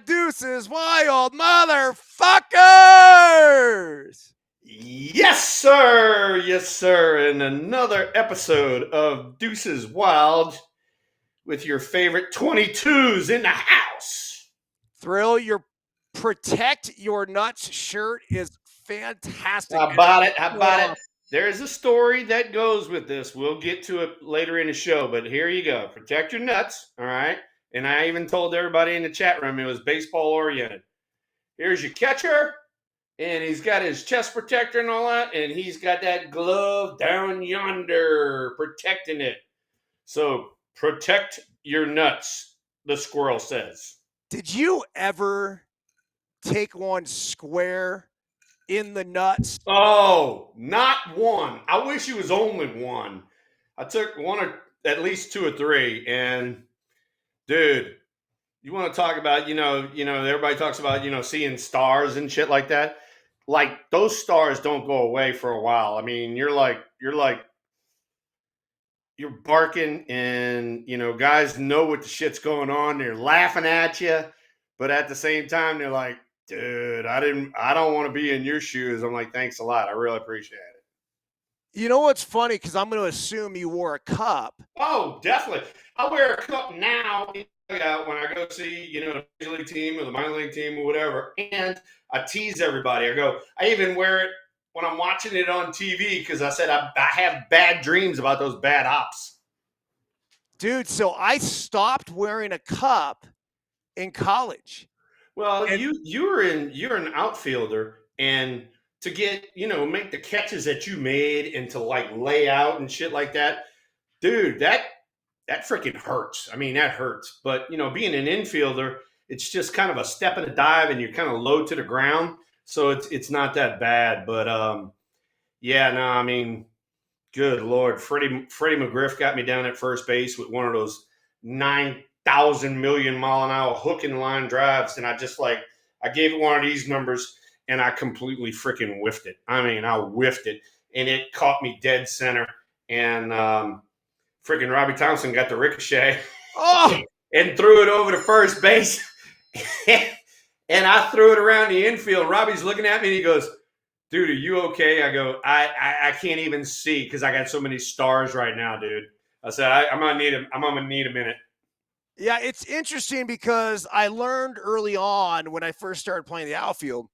Deuces Wild, motherfuckers! Yes, sir. Yes, sir. And another episode of Deuces Wild with your favorite 22s in the house. Thrill, your Protect Your Nuts shirt is fantastic. How about it? How about it? There's a story that goes with this. We'll get to it later in the show, but here you go. Protect your nuts, all right? And I even told everybody in the chat room it was baseball oriented. Here's your catcher, and he's got his chest protector and all that, and he's got that glove down yonder protecting it. So protect your nuts, the squirrel says. Did you ever take one square in the nuts? Oh, not one. I wish it was only one. I took one or at least two or three, and dude, you want to talk about, everybody talks about, seeing stars and shit like that. Like those stars don't go away for a while. I mean, you're barking, and guys know what the shit's going on. They're laughing at you, but at the same time, they're like, dude, I don't want to be in your shoes. I'm like, thanks a lot. I really appreciate it. You know what's funny? Because I'm going to assume you wore a cup. Oh, definitely. I wear a cup now when I go see, the major league team or the minor league team or whatever. And I tease everybody. I even wear it when I'm watching it on TV because I said I have bad dreams about those bad ops. Dude, so I stopped wearing a cup in college. Well, you're an outfielder, and to get, make the catches that you made and to like lay out and shit like that, dude, that freaking hurts. I mean, that hurts. But, being an infielder, it's just kind of a step and a dive, and you're kind of low to the ground. So it's not that bad. But, I mean, good Lord. Freddie McGriff got me down at first base with one of those 9,000 million mile an hour hook and line drives. And I gave it one of these numbers, and I completely freaking whiffed it. I mean, I whiffed it, and it caught me dead center. And, freaking Robbie Thompson got the ricochet and threw it over to first base. And I threw it around the infield. Robbie's looking at me, and he goes, dude, are you okay? I go, I can't even see because I got so many stars right now, dude. I said, I'm gonna need a minute. Yeah, it's interesting because I learned early on when I first started playing the outfield,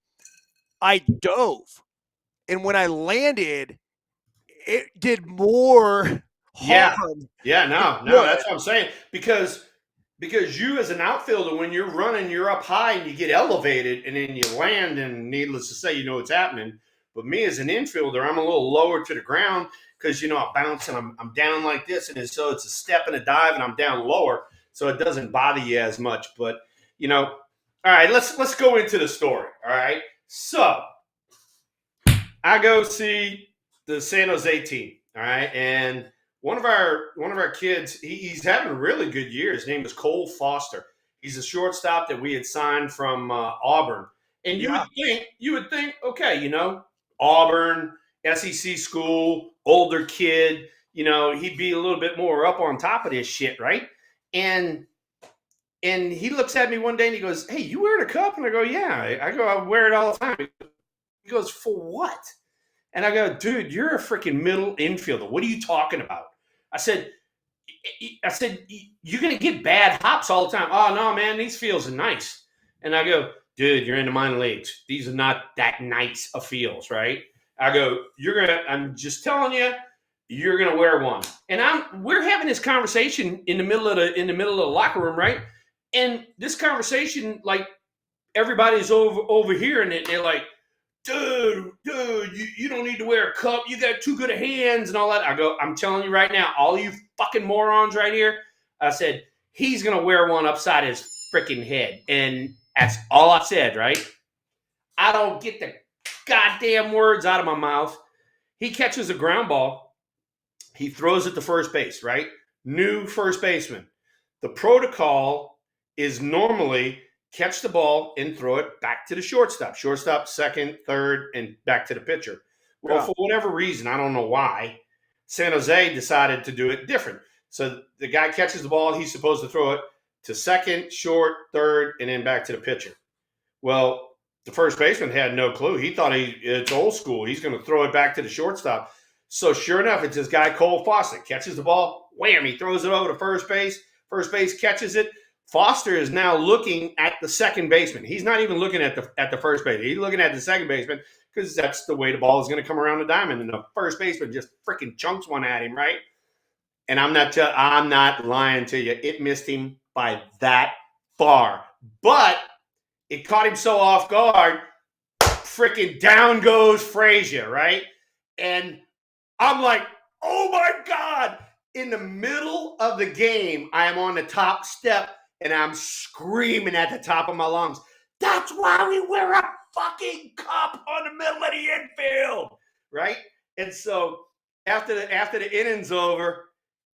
I dove. And when I landed, it did more harm. Yeah, no, that's what I'm saying. Because you as an outfielder, when you're running, you're up high and you get elevated, and then you land, and needless to say, you know what's happening. But me as an infielder, I'm a little lower to the ground because, I bounce and I'm down like this. And so it's a step and a dive, and I'm down lower. So it doesn't bother you as much. But, all right, let's go into the story. All right. So I go see the San Jose team. All right. And one of our kids, he's having a really good year. His name is Cole Foster. He's a shortstop that we had signed from Auburn. And you would think, okay, Auburn, SEC school, older kid, he'd be a little bit more up on top of this shit, right? And he looks at me one day and he goes, hey, you wearing a cup? And I go, yeah. I wear it all the time. He goes, for what? And I go, dude, you're a freaking middle infielder. What are you talking about? I said, you're going to get bad hops all the time. Oh, no, man, these fields are nice. And I go, dude, you're in the minor leagues. These are not that nice of fields, right? I go, I'm just telling you, you're going to wear one. And we're having this conversation in the middle of the locker room, right? And this conversation, like, everybody's over here, and they're like, dude, you don't need to wear a cup. You got too good of hands and all that. I go, I'm telling you right now, all you fucking morons right here, I said, he's going to wear one upside his freaking head. And that's all I said, right? I don't get the goddamn words out of my mouth. He catches a ground ball. He throws it to first base, right? New first baseman. The protocol is normally catch the ball and throw it back to the shortstop. Shortstop, second, third, and back to the pitcher. Well, for whatever reason, I don't know why, San Jose decided to do it different. So the guy catches the ball. He's supposed to throw it to second, short, third, and then back to the pitcher. Well, the first baseman had no clue. He thought it's old school. He's going to throw it back to the shortstop. So sure enough, it's this guy, Cole Foster, catches the ball. Wham, he throws it over to first base. First base catches it. Foster is now looking at the second baseman. He's not even looking at the first base. He's looking at the second baseman because that's the way the ball is going to come around the diamond. And the first baseman just freaking chunks one at him, right? And I'm not lying to you. It missed him by that far. But it caught him so off guard, freaking down goes Frazier, right? And I'm like, oh my God. In the middle of the game, I am on the top step and I'm screaming at the top of my lungs. That's why we wear a fucking cup on the middle of the infield, right? And so after the inning's over,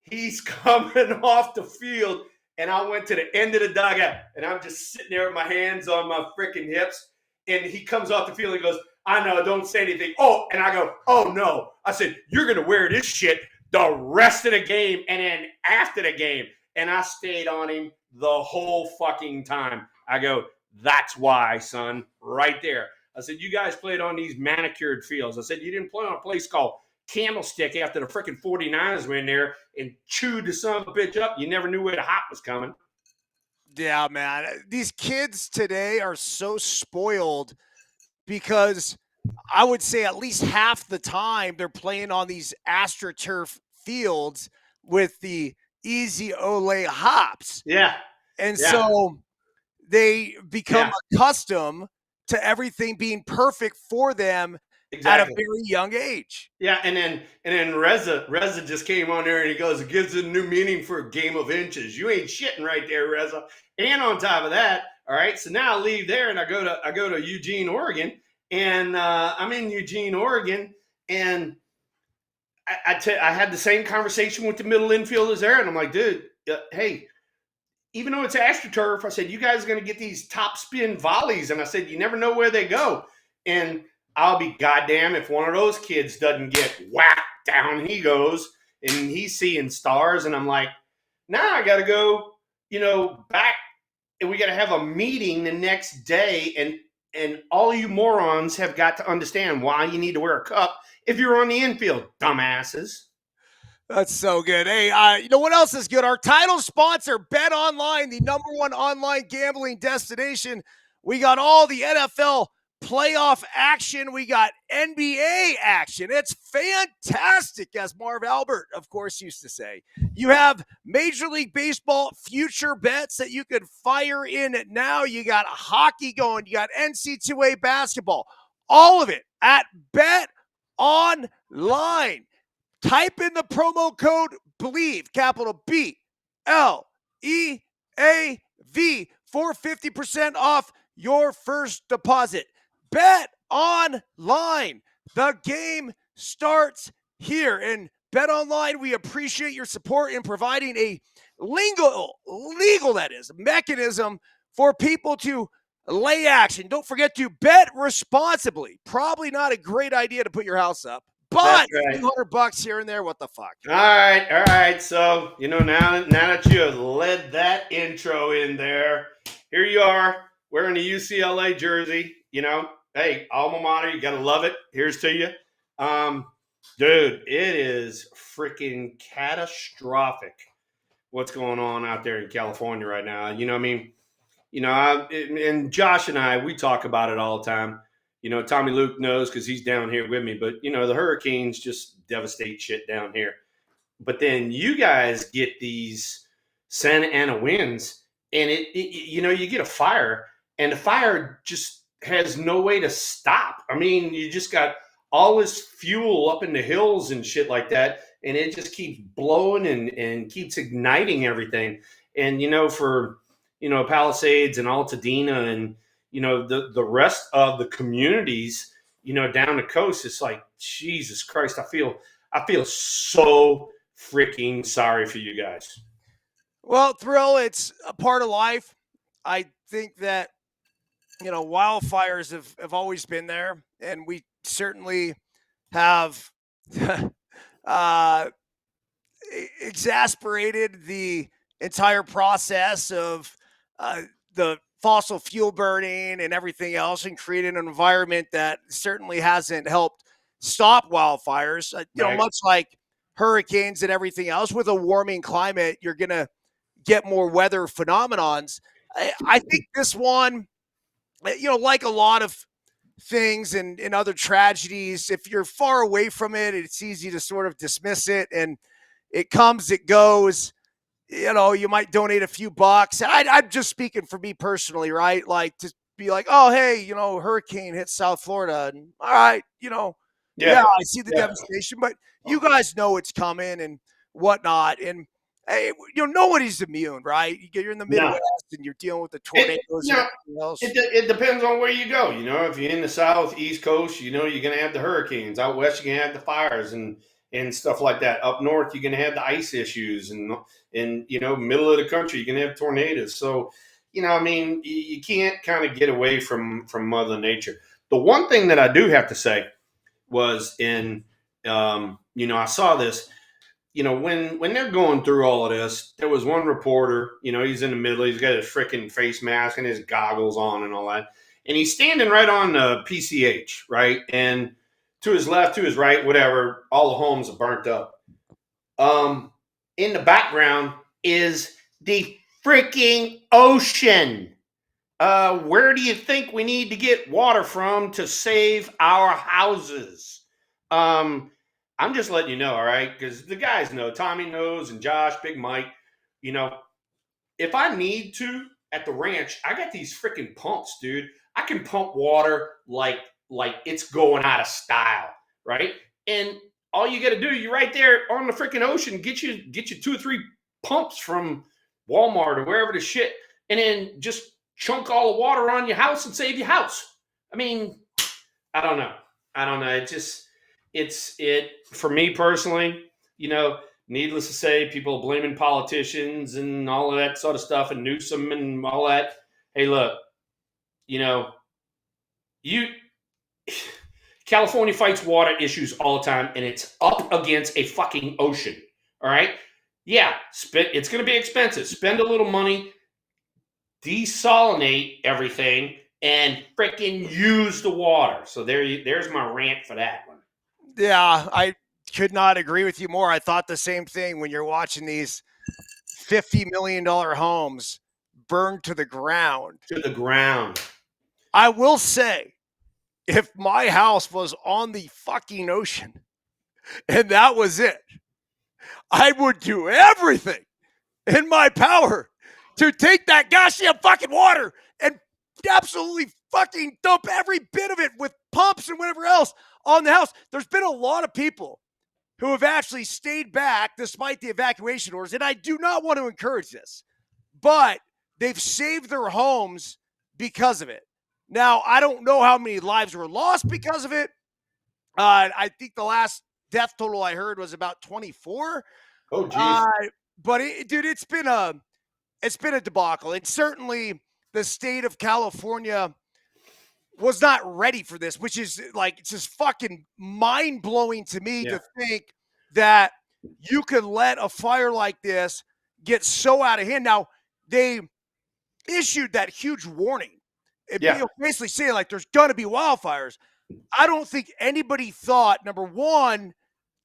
he's coming off the field, and I went to the end of the dugout, and I'm just sitting there with my hands on my freaking hips, and he comes off the field and goes, I know, don't say anything. Oh, and I go, oh no. I said, you're going to wear this shit the rest of the game and then after the game. And I stayed on him the whole fucking time. I go, that's why, son, right there. I said, you guys played on these manicured fields. I said, you didn't play on a place called Candlestick after the freaking 49ers were in there and chewed the son of a bitch up. You never knew where the hot was coming. Yeah, man. These kids today are so spoiled because I would say at least half the time they're playing on these AstroTurf fields with the easy Olay hops. Yeah. And so they become accustomed to everything being perfect for them at a very young age. Yeah, and then Reza just came on there and he goes, it gives it a new meaning for a game of inches. You ain't shitting right there, Reza. And on top of that, all right, so now I leave there and I go to Eugene, Oregon, and I'm in Eugene, Oregon, and I had the same conversation with the middle infielders there, and I'm like, dude, hey, even though it's AstroTurf, I said, you guys are going to get these top spin volleys, and I said, you never know where they go, and I'll be goddamn if one of those kids doesn't get whacked, down he goes, and he's seeing stars, and I'm like, now I got to go, back, and we got to have a meeting the next day, and all you morons have got to understand why you need to wear a cup if you're on the infield, dumbasses. That's so good. Hey, you know what else is good? Our title sponsor, Bet Online, the #1 online gambling destination. We got all the NFL playoff action. We got NBA action. It's fantastic, as Marv Albert, of course, used to say. You have Major League Baseball future bets that you could fire in now. You got hockey going. You got NCAA basketball. All of it at Bet Online. Type in the promo code BELIEVE, capital BLEAV, for 50% off your first deposit. Bet Online. The game starts here. And Bet Online, we appreciate your support in providing a legal that is, mechanism for people to lay action. Don't forget to bet responsibly. Probably not a great idea to put your house up. But right. $200 here and there, what the fuck? All right. So, now that you have led that intro in there, here you are wearing a UCLA jersey. Hey, alma mater, you got to love it. Here's to you. Dude, it is freaking catastrophic what's going on out there in California right now. And Josh and I, we talk about it all the time. Tommy Luke knows because he's down here with me. But, the hurricanes just devastate shit down here. But then you guys get these Santa Ana winds, and you get a fire, and the fire just has no way to stop. I mean, you just got all this fuel up in the hills and shit like that, and it just keeps blowing and keeps igniting everything. And, for, Palisades and Altadena and, the rest of the communities, down the coast, it's like, Jesus Christ, I feel so freaking sorry for you guys. Well, Thrill, it's a part of life. I think that, wildfires have always been there, and we certainly have exasperated the entire process of the fossil fuel burning and everything else, and created an environment that certainly hasn't helped stop wildfires. Right. Much like hurricanes and everything else, with a warming climate, you're going to get more weather phenomenons. I think this one, like a lot of things and other tragedies, if you're far away from it, it's easy to sort of dismiss it, and it comes, it goes. You might donate a few bucks. I'm just speaking for me personally, right? Like, to be like, oh, hey, hurricane hit South Florida. And all right, yeah, Yeah. I see the Yeah. devastation, but you guys know it's coming and whatnot. And hey, nobody's immune, right? You're in the No. Midwest and you're dealing with the It, tornadoes you and know, everything else. it depends on where you go. If you're in the South, East Coast, you're going to have the hurricanes. Out West, you're going to have the fires and stuff like that. Up North, you're going to have the ice issues. And middle of the country, you're going to have tornadoes. So, you can't kind of get away from Mother Nature. The one thing that I do have to say was I saw this. When they're going through all of this, there was one reporter, he's in the middle, he's got his freaking face mask and his goggles on and all that. And he's standing right on the PCH, right? And to his left, to his right, whatever, all the homes are burnt up. In the background is the freaking ocean. Where do you think we need to get water from to save our houses? I'm just letting you know, all right? Because the guys know, Tommy knows, and Josh, Big Mike. If I need to at the ranch, I got these freaking pumps, dude. I can pump water like it's going out of style, right? And all you got to do, you're right there on the freaking ocean. Get you 2 or 3 pumps from Walmart or wherever the shit, and then just chunk all the water on your house and save your house. I mean, I don't know. It for me personally, needless to say, people blaming politicians and all of that sort of stuff and Newsom and all that. Hey, look, you California fights water issues all the time, and it's up against a fucking ocean. All right. Yeah, it's going to be expensive. Spend a little money, desalinate everything, and freaking use the water. So there's my rant for that one. Yeah, I could not agree with you more. I thought the same thing when you're watching these $50 million homes burned to the ground. To the ground. I will say, if my house was on the fucking ocean and that was it, I would do everything in my power to take that goddamn fucking water and absolutely fucking dump every bit of it with pumps and whatever else on the house. There's been a lot of people who have actually stayed back despite the evacuation orders, and I do not want to encourage this, but they've saved their homes because of it. Now, I don't know how many lives were lost because of it. I think the last death total I heard was about 24. Oh, geez. But dude, it's been a debacle. And certainly the state of California was not ready for this, which is like, it's just fucking mind blowing to me to think that you could let a fire like this get so out of hand. Now, they issued that huge warning. Basically saying like there's going to be wildfires. I don't think anybody thought, number one,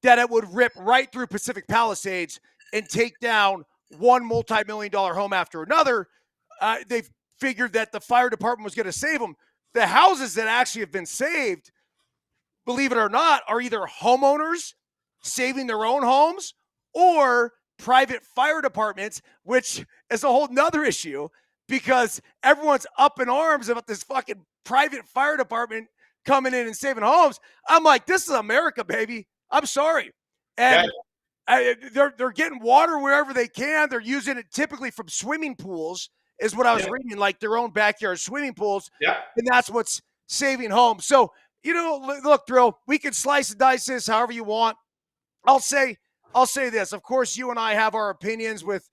that it would rip right through Pacific Palisades and take down one multi-million-dollar home after another. They figured that the fire department was going to save them. The houses that actually have been saved, believe it or not, are either homeowners saving their own homes or private fire departments, which is a whole nother issue because everyone's up in arms about this fucking private fire department coming in and saving homes. I'm like, this is America, baby. I'm sorry. And they're getting water wherever they can. They're using it typically from swimming pools, is what I was reading, like their own backyard swimming pools. Yeah. And that's what's saving homes. So, look, Drill, we can slice and dice this however you want. I'll say this. Of course, you and I have our opinions with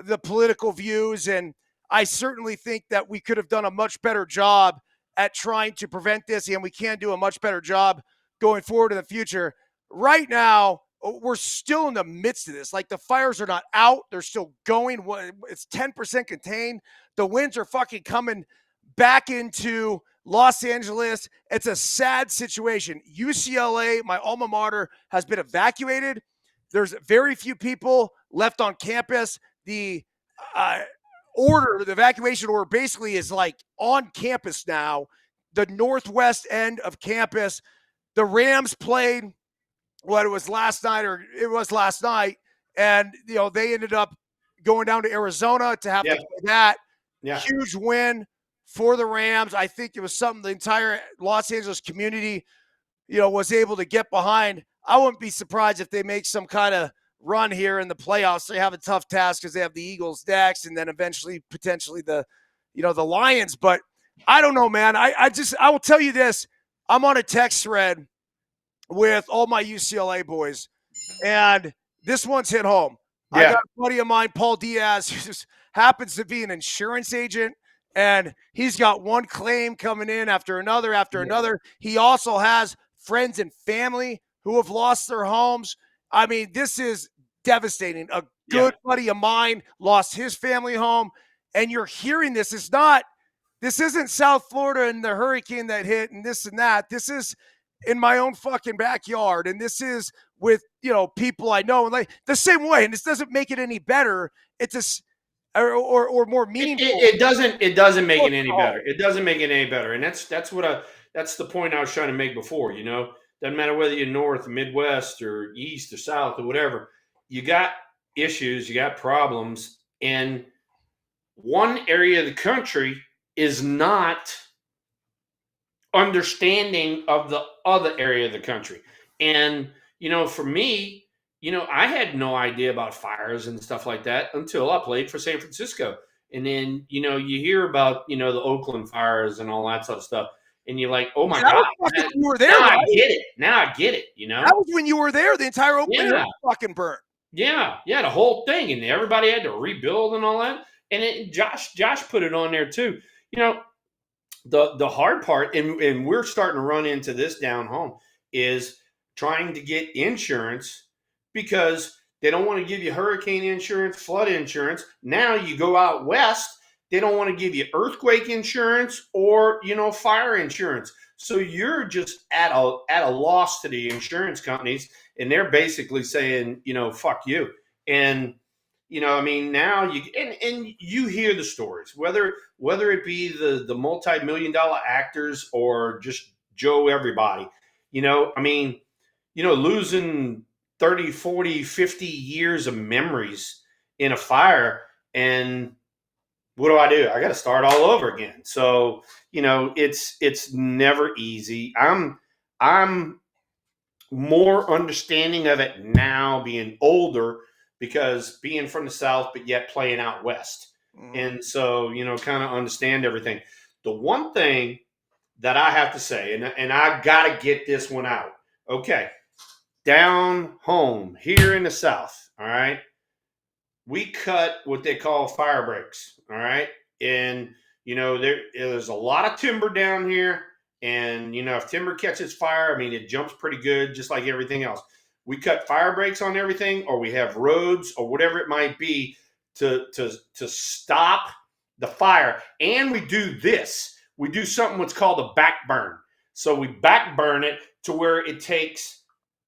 the political views, and I certainly think that we could have done a much better job at trying to prevent this, and we can do a much better job going forward in the future. Right now, we're still in the midst of this. Like the fires are not out; they're still going. It's 10% contained. The winds are fucking coming back into Los Angeles. It's a sad situation. UCLA, my alma mater, has been evacuated. There's very few people left on campus. The the evacuation order basically is like on campus now, the northwest end of campus. The Rams played it was last night, and they ended up going down to Arizona to have to play that. Yeah. Huge win for the Rams. I think it was something the entire Los Angeles community, was able to get behind. I wouldn't be surprised if they make some kind of run here in the playoffs. They have a tough task because they have the Eagles next, and then eventually potentially the Lions. But I don't know, man. I will tell you this. I'm on a text thread with all my UCLA boys, and this one's hit home. Yeah. I got a buddy of mine, Paul Diaz, who just happens to be an insurance agent, and he's got one claim coming in after another. He also has friends and family who have lost their homes. I mean, this is devastating. A good buddy of mine lost his family home, and you're hearing this. This isn't South Florida and the hurricane that hit and this and that. This is in my own fucking backyard, and this is with people I know, and like the same way. And this doesn't make it any better. It's or more meaningful. It doesn't make it any better. It doesn't make it any better, and that's the point I was trying to make before. Doesn't matter whether you're north, Midwest, or east, or south, or whatever. You got issues, you got problems, and one area of the country is not understanding of the other area of the country. And, for me, I had no idea about fires and stuff like that until I played for San Francisco. And then, you hear about, the Oakland fires and all that sort of stuff. And you're like, oh my God. You were there, now right? I get it. Now I get it, That was when you were there. The entire Oakland was fucking burnt. Yeah, the whole thing. And everybody had to rebuild and all that. And Josh put it on there too. The hard part, and we're starting to run into this down home, is trying to get insurance because they don't want to give you hurricane insurance, flood insurance. Now you go out west, they don't want to give you earthquake insurance or fire insurance. So you're just at a loss to the insurance companies, and they're basically saying, fuck you. And now you hear the stories, whether it be the multi-million-dollar actors or just Joe everybody, losing 30, 40, 50 years of memories in a fire. And what do? I got to start all over again. So, it's never easy. I'm more understanding of it now being older, because being from the South, but yet playing out West. And so, kind of understand everything. The one thing that I have to say, and I got to get this one out. Okay. Down home here in the South. All right. We cut what they call fire breaks. All right. And, there's a lot of timber down here. And, if timber catches fire, it jumps pretty good, just like everything else. We cut fire breaks on everything, or we have roads or whatever it might be to stop the fire. And we do this. We do something what's called a back burn. So we back burn it to where it takes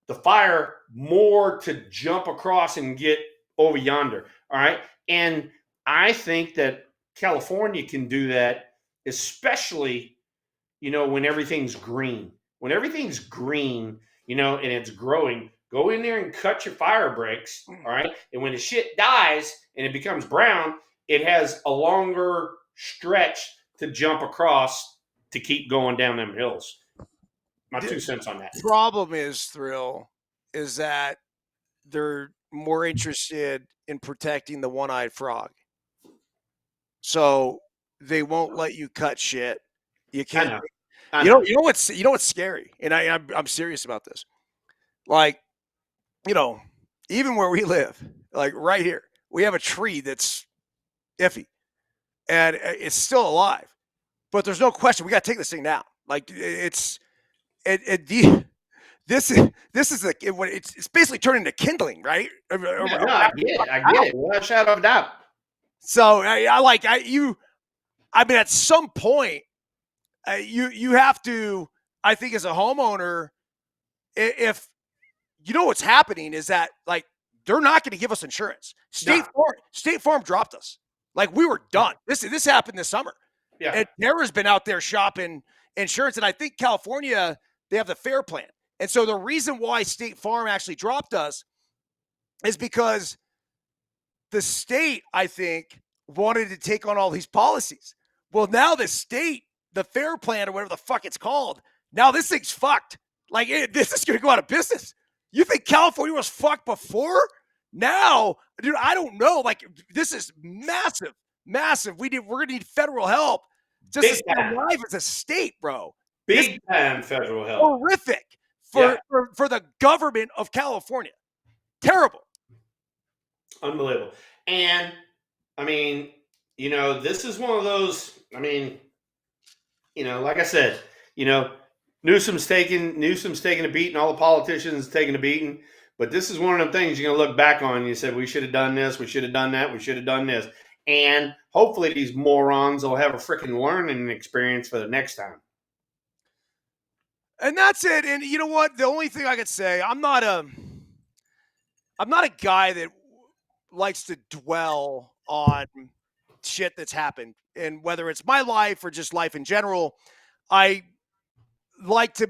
the fire more to jump across and get over yonder. All right. And I think that California can do that, especially, when everything's green. When everything's green, and it's growing, go in there and cut your fire breaks, all right? And when the shit dies and it becomes brown, it has a longer stretch to jump across to keep going down them hills. My 2 cents on that. The problem is, Thrill, is that they're more interested in protecting the one-eyed frog. So they won't let you cut shit. You can't. I know. You know what's scary, and I'm serious about this. Like, even where we live, like right here, we have a tree that's iffy, and it's still alive. But there's no question we got to take this thing down. Like the this is it's basically turning into kindling, right? Yeah, no, I get it. I get it. Without a shadow of a doubt. So I mean, at some point, you have to. I think as a homeowner, if you know what's happening is that like they're not going to give us insurance. State Farm dropped us. Like we were done. This happened this summer. Yeah. And Tara's been out there shopping insurance, and I think California, they have the FAIR plan. And so the reason why State Farm actually dropped us is because the state, I think, wanted to take on all these policies. Well, now the state, the FAIR plan or whatever the fuck it's called, now this thing's fucked. Like this is going to go out of business. You think California was fucked before? Now, dude, I don't know. Like this is massive, massive. We're going to need federal help just to stay alive as a state, bro. Big time federal help. Horrific for the government of California. Terrible. Unbelievable. And I mean, this is one of those, like I said, Newsom's taking a beating, all the politicians taking a beating. But this is one of them things you're going to look back on and you said, we should have done this, we should have done that, we should have done this. And hopefully these morons will have a freaking learning experience for the next time. And that's it. And you know what? The only thing I could say, I'm not a guy that likes to dwell on shit that's happened. And whether it's my life or just life in general, I like to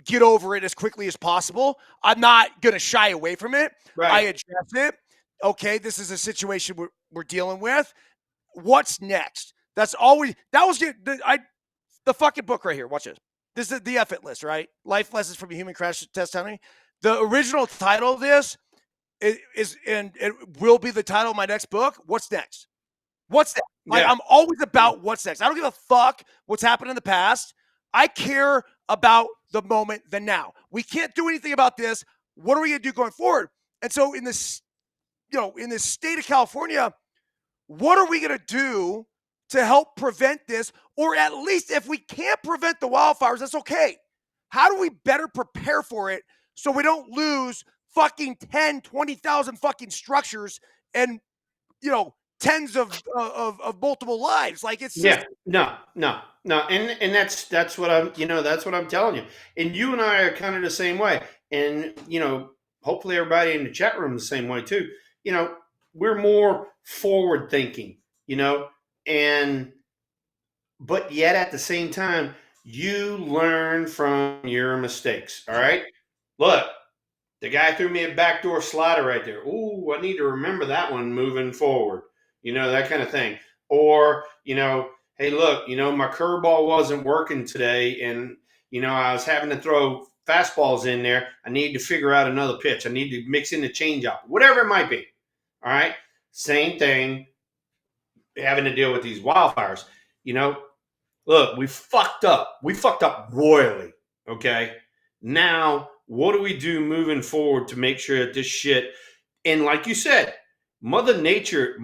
get over it as quickly as possible. I'm not going to shy away from it. Right. I address it. Okay, this is a situation we're dealing with. What's next? That's always, that was the fucking book right here. Watch this. This is the F-It list, right? Life Lessons from a Human Crash Test Dummy. The original title of this is, and it will be the title of my next book. What's next? What's next? Like, I'm always about what's next. I don't give a fuck what's happened in the past. I care about the moment, the now. We can't do anything about this. What are we going to do going forward? And so in this, in this state of California, what are we going to do to help prevent this? Or at least if we can't prevent the wildfires, that's okay. How do we better prepare for it so we don't lose fucking 10, 20,000 fucking structures and, tens of multiple lives? Like it's just, no. And that's what I'm telling you. And you and I are kind of the same way. And, hopefully everybody in the chat room is the same way too. We're more forward thinking, but yet at the same time, you learn from your mistakes. All right. Look, the guy threw me a backdoor slider right there. Ooh, I need to remember that one moving forward. That kind of thing. Or, hey, look, my curveball wasn't working today. And, I was having to throw fastballs in there. I need to figure out another pitch. I need to mix in the changeup, whatever it might be. All right. Same thing having to deal with these wildfires. Look, we fucked up. We fucked up royally. Okay. Now, what do we do moving forward to make sure that this shit, and like you said, Mother Nature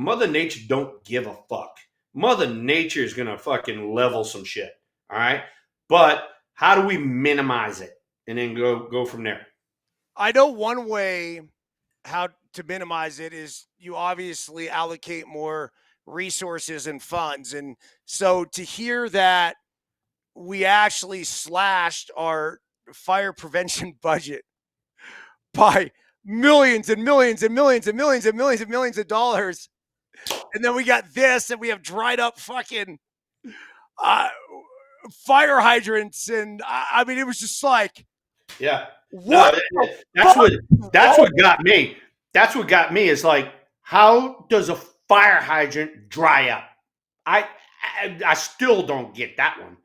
don't give a fuck. Mother Nature is going to fucking level some shit. All right. But how do we minimize it and then go from there? I know one way how to minimize it is you obviously allocate more resources and funds. And so to hear that we actually slashed our fire prevention budget by millions and millions and millions and millions and millions and millions of dollars. And then we got this, and we have dried up fucking fire hydrants. And I mean, it was just like, what? No, that's what got me. That's what got me is like, how does a fire hydrant dry up? I still don't get that one,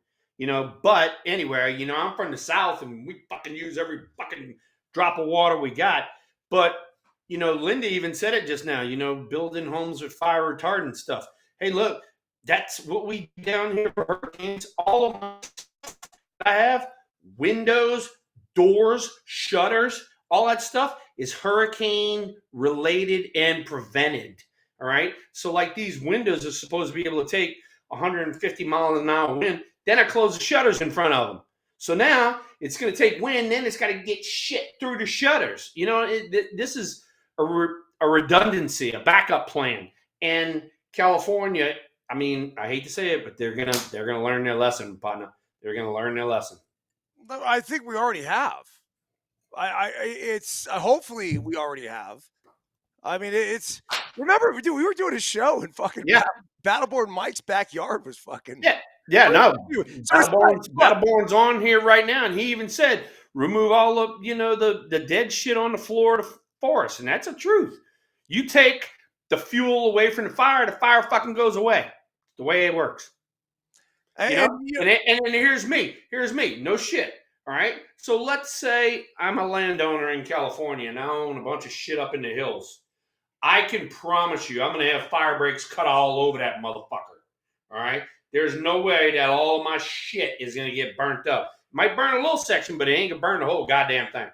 but anyway, I'm from the South and we fucking use every fucking drop of water we got. But, Linda even said it just now, building homes with fire retardant stuff. Hey, look, that's what we do down here for hurricanes. All of my stuff I have, windows, doors, shutters, all that stuff is hurricane related and prevented. All right. So like these windows are supposed to be able to take 150 miles an hour wind. Then I close the shutters in front of them. So now It's going to take wind, then it's got to get shit through the shutters. You know, this is a redundancy, a backup plan. And California, I mean, I hate to say it, but they're gonna learn their lesson, partner. They're gonna learn their lesson. I think we already have. Hopefully we already have. I mean, remember, dude, we were doing a show in fucking Battleborn Mike's backyard was fucking. Yeah, no. So Battleborn's on here right now, and he even said, remove all of, the dead shit on the floor of the forest, and that's the truth. You take the fuel away from the fire fucking goes away. The way it works. And here's me. No shit. All right. So let's say I'm a landowner in California and I own a bunch of shit up in the hills. I can promise you I'm going to have fire breaks cut all over that motherfucker. All right. There's no way that all of my shit is going to get burnt up. It might burn a little section, but it ain't going to burn the whole goddamn thing.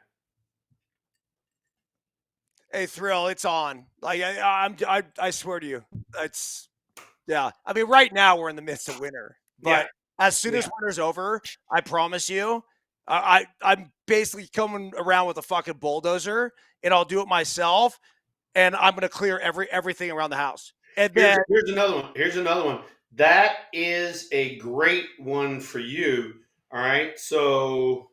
Hey, Thrill, it's on. Like I swear to you, yeah. I mean, right now we're in the midst of winter, but as soon as winter's over, I promise you, I'm basically coming around with a fucking bulldozer, and I'll do it myself, and I'm gonna clear everything around the house. And then here's another one. That is a great one for you. All right, so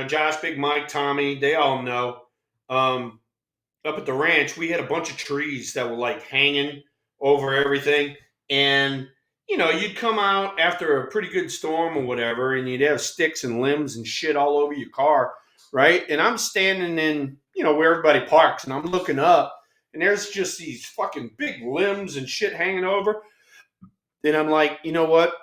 Josh, Big Mike, Tommy, they all know. Up at the ranch, we had a bunch of trees that were like hanging over everything. And, you'd come out after a pretty good storm or whatever, and you'd have sticks and limbs and shit all over your car, right? And I'm standing in, where everybody parks, and I'm looking up, and there's just these fucking big limbs and shit hanging over. Then I'm like, you know what?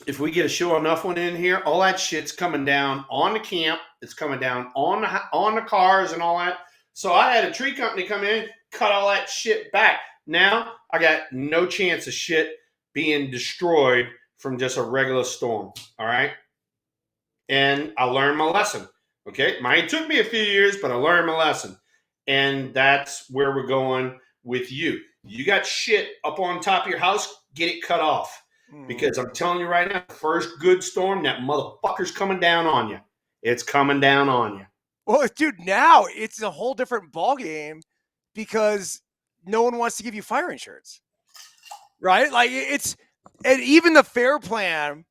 If we get a show enough one in here, all that shit's coming down on the camp. It's coming down on the cars and all that. So I had a tree company come in, cut all that shit back. Now I got no chance of shit being destroyed from just a regular storm. All right. And I learned my lesson. Okay. It took me a few years, but I learned my lesson. And that's where we're going with you. You got shit up on top of your house, get it cut off. Because I'm telling you right now, the first good storm, that motherfucker's coming down on you. It's coming down on you. Well, dude, now it's a whole different ballgame because no one wants to give you fire insurance, right? Like and even the FAIR plan,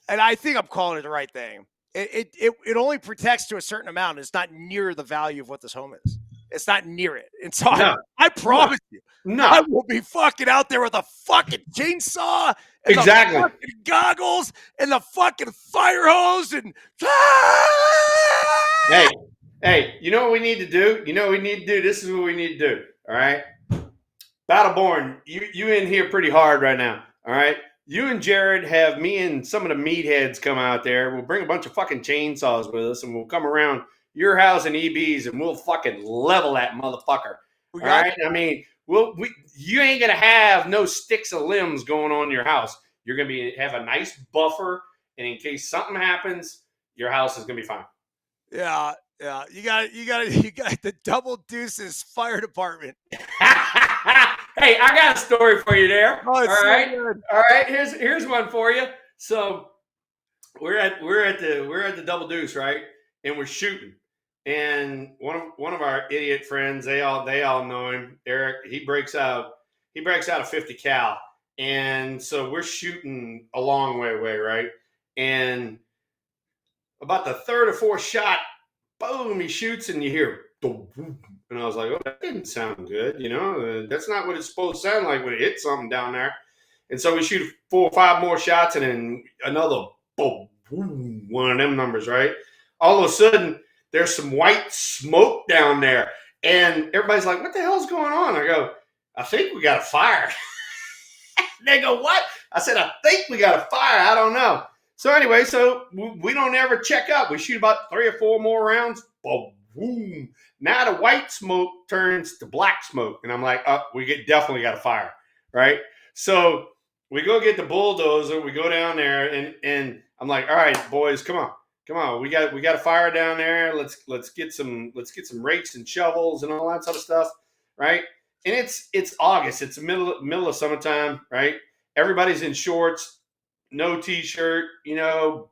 and I think I'm calling it the right thing. It only protects to a certain amount. It's not near the value of what this home is. It's not near it. And so I promise you, I will be fucking out there with a fucking chainsaw and the fucking goggles and the fucking fire hose and Hey, you know what we need to do? This is what we need to do. All right. Battleborn, you in here pretty hard right now. All right. You and Jared have me and some of the meatheads come out there. We'll bring a bunch of fucking chainsaws with us and we'll come around your house and EB's and we'll fucking level that motherfucker. All right. I mean, you ain't going to have no sticks of limbs going on in your house. You're going to have a nice buffer. And in case something happens, your house is going to be fine. Yeah. Yeah, you got the Double Deuces Fire Department. Hey, I got a story for you there. Oh, all right. Here's one for you. So we're at the Double Deuce, right? And we're shooting. And one of our idiot friends, they all know him, Eric. He breaks out a 50 cal, and so we're shooting a long way away, right? And about the third or fourth shot, boom, he shoots and you hear boom, and I was like, oh, that didn't sound good, that's not what it's supposed to sound like when it hits something down there. And so we shoot 4 or 5 more shots and then another boom, one of them numbers, right? All of a sudden there's some white smoke down there and everybody's like, what the hell's going on? I go, I think we got a fire. They go, what? I said, I think we got a fire. I don't know. So anyway, we don't ever check up. We shoot about 3 or 4 more rounds. Boom. Now the white smoke turns to black smoke. And I'm like, oh, definitely got a fire, right? So we go get the bulldozer. We go down there and I'm like, all right, boys, come on. We got a fire down there. Let's get some rakes and shovels and all that sort of stuff, right? And it's August. It's the middle of summertime, right? Everybody's in shorts. no t-shirt,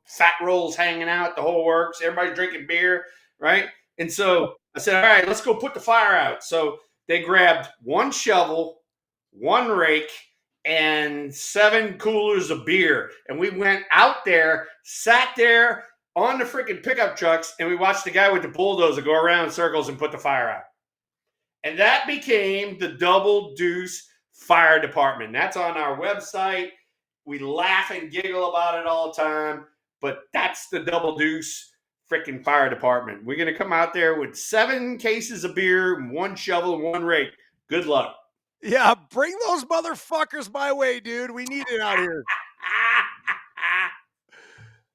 fat rolls hanging out, the whole works. Everybody's drinking beer, right? And so I said, all right, let's go put the fire out. So they grabbed one shovel, one rake, and 7 coolers of beer. And we went out there, sat there on the freaking pickup trucks, and we watched the guy with the bulldozer go around in circles and put the fire out. And that became the Double Deuce Fire Department. That's on our website. We laugh and giggle about it all the time, but that's the Double Deuce freaking fire department. We're going to come out there with 7 cases of beer, 1 shovel, and 1 rake. Good luck. Yeah, bring those motherfuckers my way, dude. We need it out here.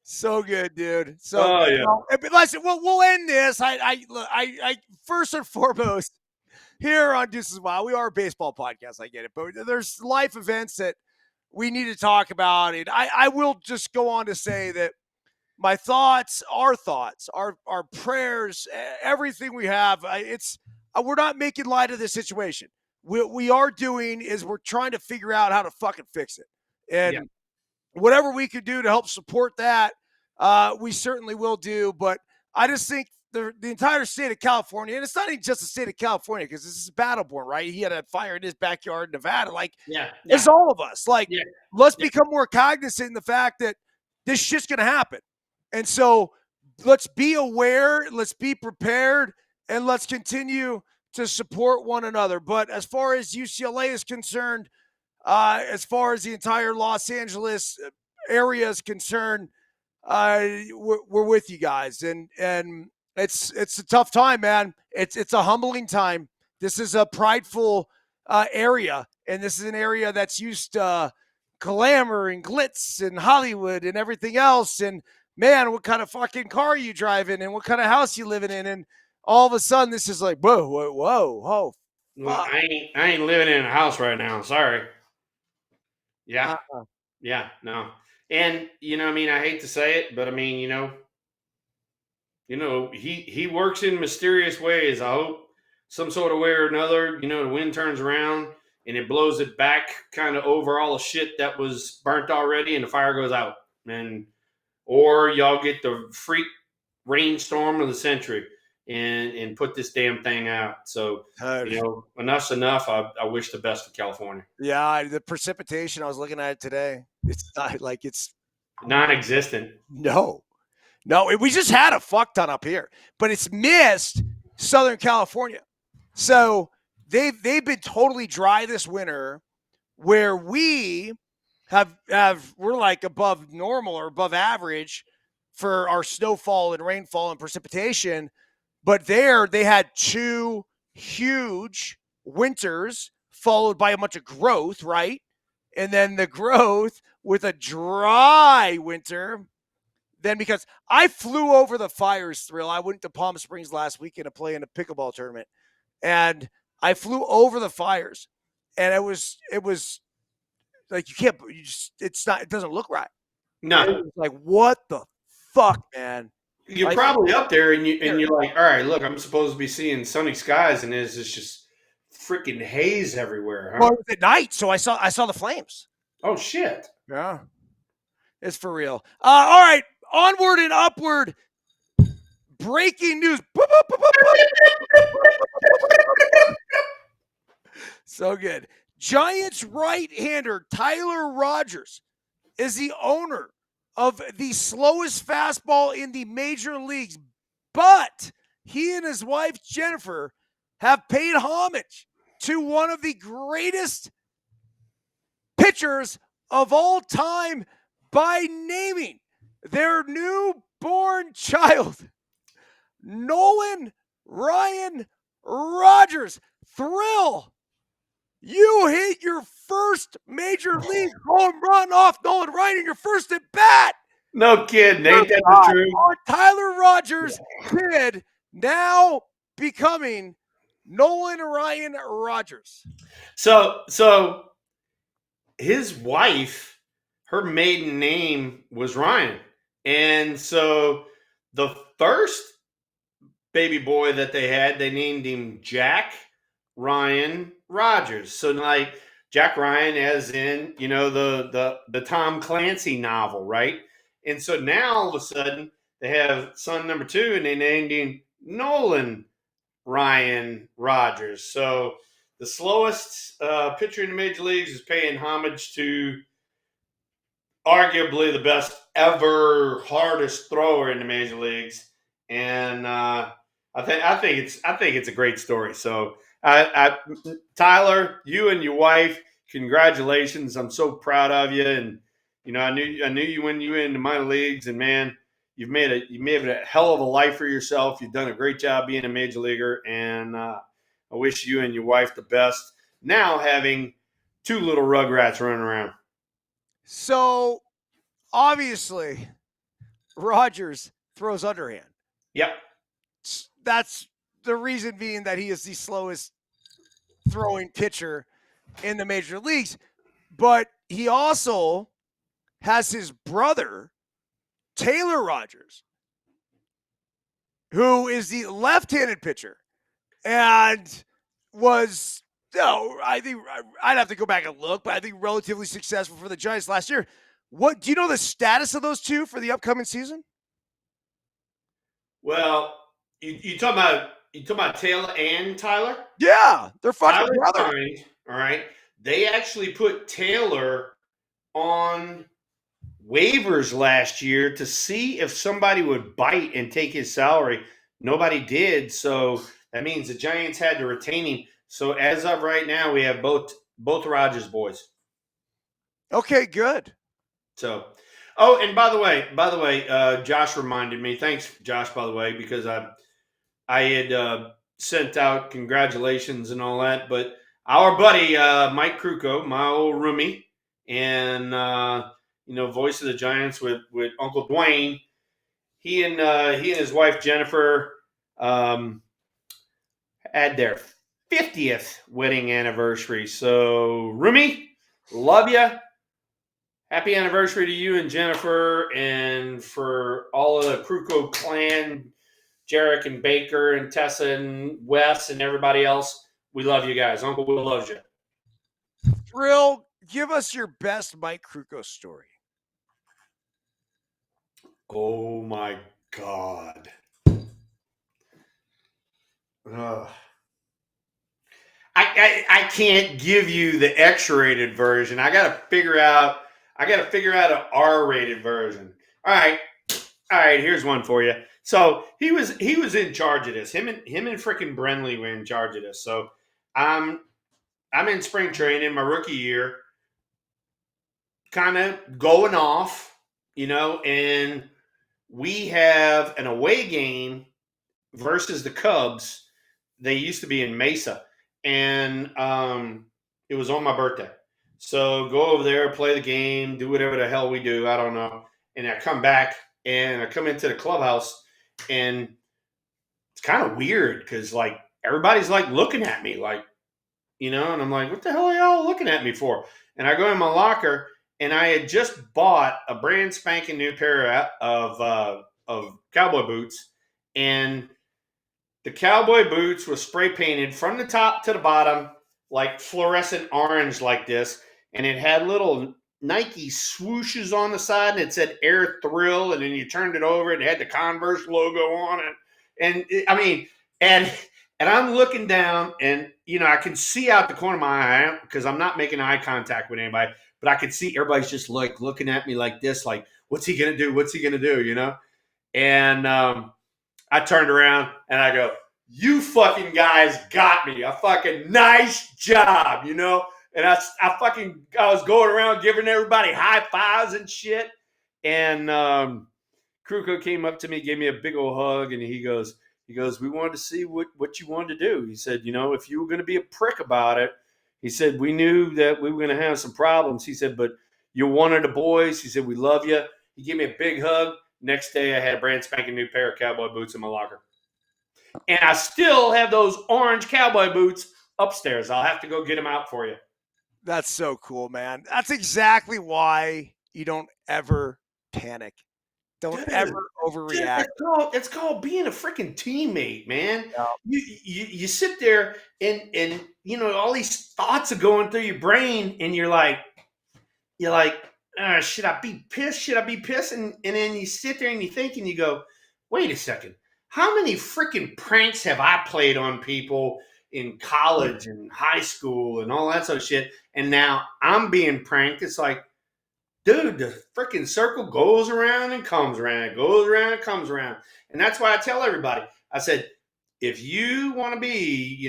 So good, dude. So Oh, good. yeah. Well, but listen, we'll end this. I first and foremost here on Deuces Wild, we are a baseball podcast. I get it, but there's life events that we need to talk about. And I will just go on to say that my thoughts, our prayers, everything we have, we're not making light of this situation. What we are doing is we're trying to figure out how to fucking fix it. And Yeah. whatever we could do to help support that, we certainly will do. But I just think the entire state of California, and it's not even just the state of California, because this is Battleborn, right? He had a fire in his backyard in Nevada. Like, it's all of us. Like, let's become more cognizant in the fact that this shit's going to happen. And so let's be aware, let's be prepared, and let's continue to support one another. But as far as UCLA is concerned, as far as the entire Los Angeles area is concerned, we're with you guys, and it's a tough time, man. It's a humbling time. This is a prideful area, and this is an area that's used to glamour and glitz and Hollywood and everything else. And man, what kind of fucking car are you driving, and what kind of house you living in? And all of a sudden, this is like, whoa, Well, I ain't living in a house right now. Sorry. Yeah. Yeah. No. And I hate to say it, but he works in mysterious ways. I hope some sort of way or another, the wind turns around and it blows it back kind of over all the shit that was burnt already, and the fire goes out. Or y'all get the freak rainstorm of the century and put this damn thing out. So, enough's enough. I wish the best of California. Yeah, the precipitation, I was looking at it today. It's not like it's non-existent. No, we just had a fuck ton up here, but it's missed Southern California. So they've been totally dry this winter, where we we're like above normal or above average for our snowfall and rainfall and precipitation. But there they had 2 huge winters followed by a bunch of growth, right? And then the growth with a dry winter. Then, because I flew over the fires, Thrill. I went to Palm Springs last weekend to play in a pickleball tournament, and I flew over the fires, and it was like it doesn't look right. No, it was like, what the fuck, man? You're probably up there, and you're like, all right, look, I'm supposed to be seeing sunny skies, and there's just freaking haze everywhere. Huh? Well, it was at night, so I saw the flames. Oh shit! Yeah, it's for real. All right, onward and upward. Breaking news. So good. Giants right-hander Tyler Rogers is the owner of the slowest fastball in the major leagues, but he and his wife Jennifer have paid homage to one of the greatest pitchers of all time by naming their newborn child Nolan Ryan Rogers. Thrill, you hit your first major league home run off Nolan Ryan in your first at bat. No kidding, ain't that the truth? Tyler Rogers kid now becoming Nolan Ryan Rogers. So his wife, her maiden name was Ryan, and so the first baby boy that they had, they named him Jack Ryan Rogers. So like Jack Ryan, as in, you know, the Tom Clancy novel, right? And so now all of a sudden they have son number 2, and they named him Nolan Ryan Rogers. So the slowest pitcher in the major leagues is paying homage to arguably the best ever, hardest thrower in the major leagues, and I think it's a great story. So, Tyler, you and your wife, congratulations! I'm so proud of you, and you know I knew you when you were in the minor leagues, and man, you made a hell of a life for yourself. You've done a great job being a major leaguer, and I wish you and your wife the best. Now having 2 little rugrats running around. So obviously, Rogers throws underhand. Yep. That's the reason being that he is the slowest throwing pitcher in the major leagues. But he also has his brother, Taylor Rogers, who is the left-handed pitcher and was, I think I'd have to go back and look, but I think relatively successful for the Giants last year. What do you know the status of those two for the upcoming season? Well, you talking about Taylor and Tyler? Yeah, they're fucking Tyler's brother. fine. All right. They actually put Taylor on waivers last year to see if somebody would bite and take his salary. Nobody did, so that means the Giants had to retain him. So as of right now, we have both Rogers boys. Okay, good. So, oh, and by the way, Josh reminded me. Thanks, Josh, by the way, because I had sent out congratulations and all that, but our buddy Mike Kruko, my old roomie, and voice of the Giants with Uncle Dwayne, he and his wife Jennifer had their 50th wedding anniversary. So, roomie, love you. Happy anniversary to you and Jennifer, and for all of the Kruko clan. Jarek and Baker and Tessa and Wes and everybody else. We love you guys. Uncle Will loves you. Thrill, give us your best Mike Kruko story. Oh my God. I can't give you the X-rated version. I gotta figure out an R-rated version. All right. Here's one for you. So he was in charge of this. Him and freaking Brenly were in charge of this. So I'm in spring training, my rookie year, kind of going off, and we have an away game versus the Cubs. They used to be in Mesa, and it was on my birthday. So go over there, play the game, do whatever the hell we do. I don't know. And I come back, and I come into the clubhouse, and it's kind of weird because like everybody's like looking at me, like, and I'm like, what the hell are y'all looking at me for? And I go in my locker, and I had just bought a brand spanking new pair of cowboy boots, and the cowboy boots were spray painted from the top to the bottom, like fluorescent orange, like this, and it had little Nike swooshes on the side, and it said Air Thrill, and then you turned it over, and it had the Converse logo on it, and I'm looking down, and I can see out the corner of my eye because I'm not making eye contact with anybody, but I could see everybody's just like looking at me like this, like, what's he gonna do? What's he gonna do? And I turned around and I go, "You fucking guys got me. A fucking nice job, And I was going around giving everybody high fives and shit. And Kruko came up to me, gave me a big old hug, and he goes, we wanted to see what you wanted to do. He said, if you were going to be a prick about it, he said, we knew that we were going to have some problems. He said, but you're one of the boys. He said, we love you. He gave me a big hug. Next day, I had a brand spanking new pair of cowboy boots in my locker. And I still have those orange cowboy boots upstairs. I'll have to go get them out for you. That's so cool, man. That's exactly why you don't ever panic. Don't Dude, ever dude, overreact. it's called being a freaking teammate, man. Yeah. You sit there and all these thoughts are going through your brain, and you're like, should I be pissed? Should I be pissed? And then you sit there and you think and you go, wait a second. How many freaking pranks have I played on people in college and high school and all that sort of shit? And now I'm being pranked. It's like, dude, the freaking circle goes around and comes around. It goes around and comes around. And that's why I tell everybody, I said, if you want to be,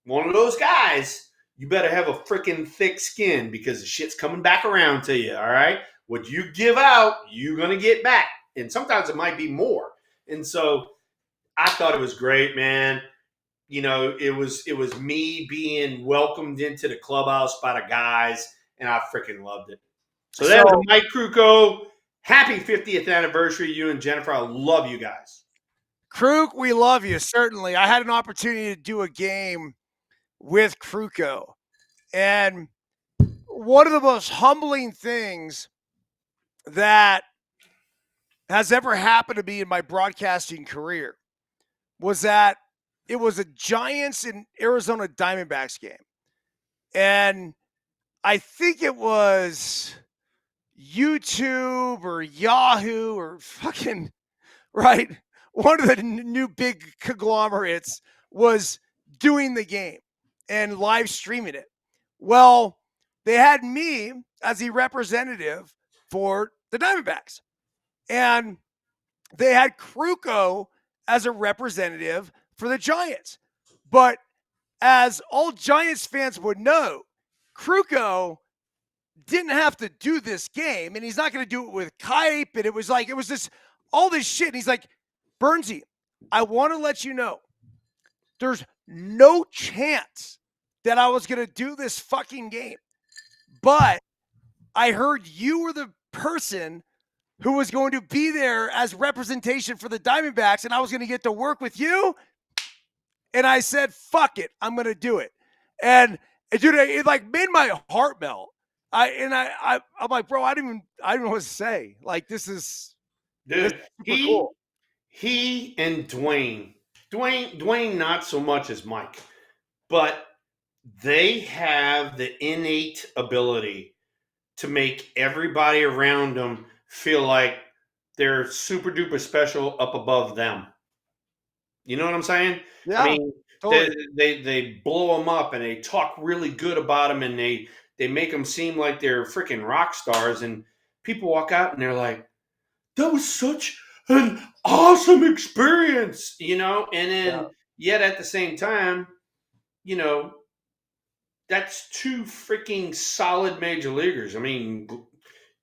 one of those guys, you better have a freaking thick skin because the shit's coming back around to you. All right. What you give out, you're going to get back. And sometimes it might be more. And so I thought it was great, man. It was me being welcomed into the clubhouse by the guys, and I freaking loved it. So there's So, Mike Kruko. Happy 50th anniversary, you and Jennifer. I love you guys. Kruk, we love you, certainly. I had an opportunity to do a game with Kruko. And one of the most humbling things that has ever happened to me in my broadcasting career was that it was a Giants and Arizona Diamondbacks game. And I think it was YouTube or Yahoo or fucking, right? One of the new big conglomerates was doing the game and live streaming it. Well, they had me as the representative for the Diamondbacks. And they had Kruko as a representative for the Giants. But as all Giants fans would know, Kruko didn't have to do this game, and he's not going to do it with Kype. And it was this all this shit. And he's like, Byrnesy, I want to let you know there's no chance that I was going to do this fucking game. But I heard you were the person who was going to be there as representation for the Diamondbacks, and I was going to get to work with you. And I said, fuck it, I'm going to do it. And dude, it like made my heart melt. I'm like, bro, I don't know what to say. Like, this is Dude, super cool. he and Dwayne not so much as Mike, but they have the innate ability to make everybody around them feel like they're super duper special up above them. You know what I'm saying? Yeah, I mean, totally. they blow them up and they talk really good about them, and they make them seem like they're freaking rock stars, and people walk out and they're like, that was such an awesome experience, and then yet at the same time, you know, that's two freaking solid major leaguers. I mean,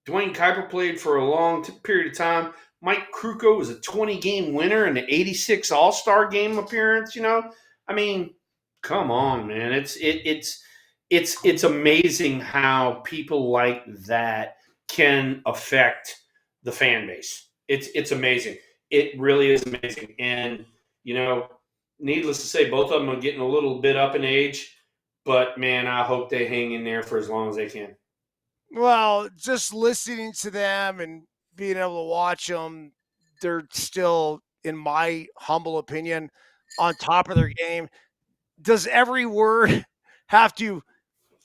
Dwayne Kuiper played for a long period of time. Mike Kruko was a 20-game winner in the 86 All-Star game appearance, I mean, come on, man. It's amazing how people like that can affect the fan base. It's amazing. It really is amazing. And, needless to say, both of them are getting a little bit up in age, but man, I hope they hang in there for as long as they can. Well, just listening to them and being able to watch them, they're still, in my humble opinion, on top of their game. Does every word have to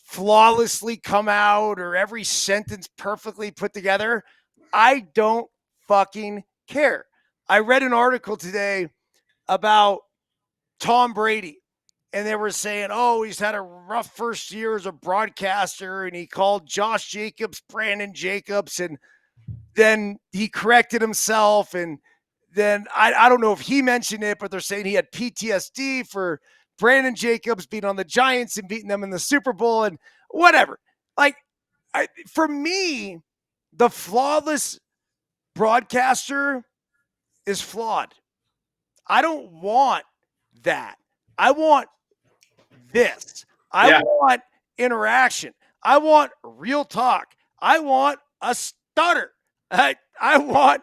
flawlessly come out or every sentence perfectly put together? I don't fucking care. I read an article today about Tom Brady, and they were saying, oh, he's had a rough first year as a broadcaster, and he called Josh Jacobs Brandon Jacobs, and then he corrected himself. And then I don't know if he mentioned it, but they're saying he had PTSD for Brandon Jacobs being on the Giants and beating them in the Super Bowl and whatever. Like, for me, the flawless broadcaster is flawed. I don't want that. I want this. I want interaction. I want real talk. I want a stutter. I want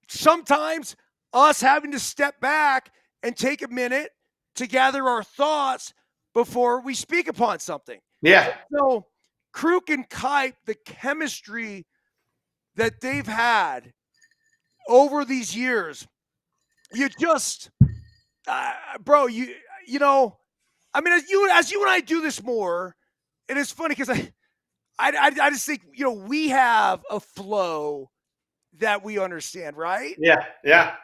sometimes us having to step back and take a minute to gather our thoughts before we speak upon something. Yeah. So, Kruk and Kype, the chemistry that they've had over these years, you just, bro, you know, I mean, as you and I do this more, and it's funny because I just think, you know, we have a flow that we understand, right? Yeah, yeah.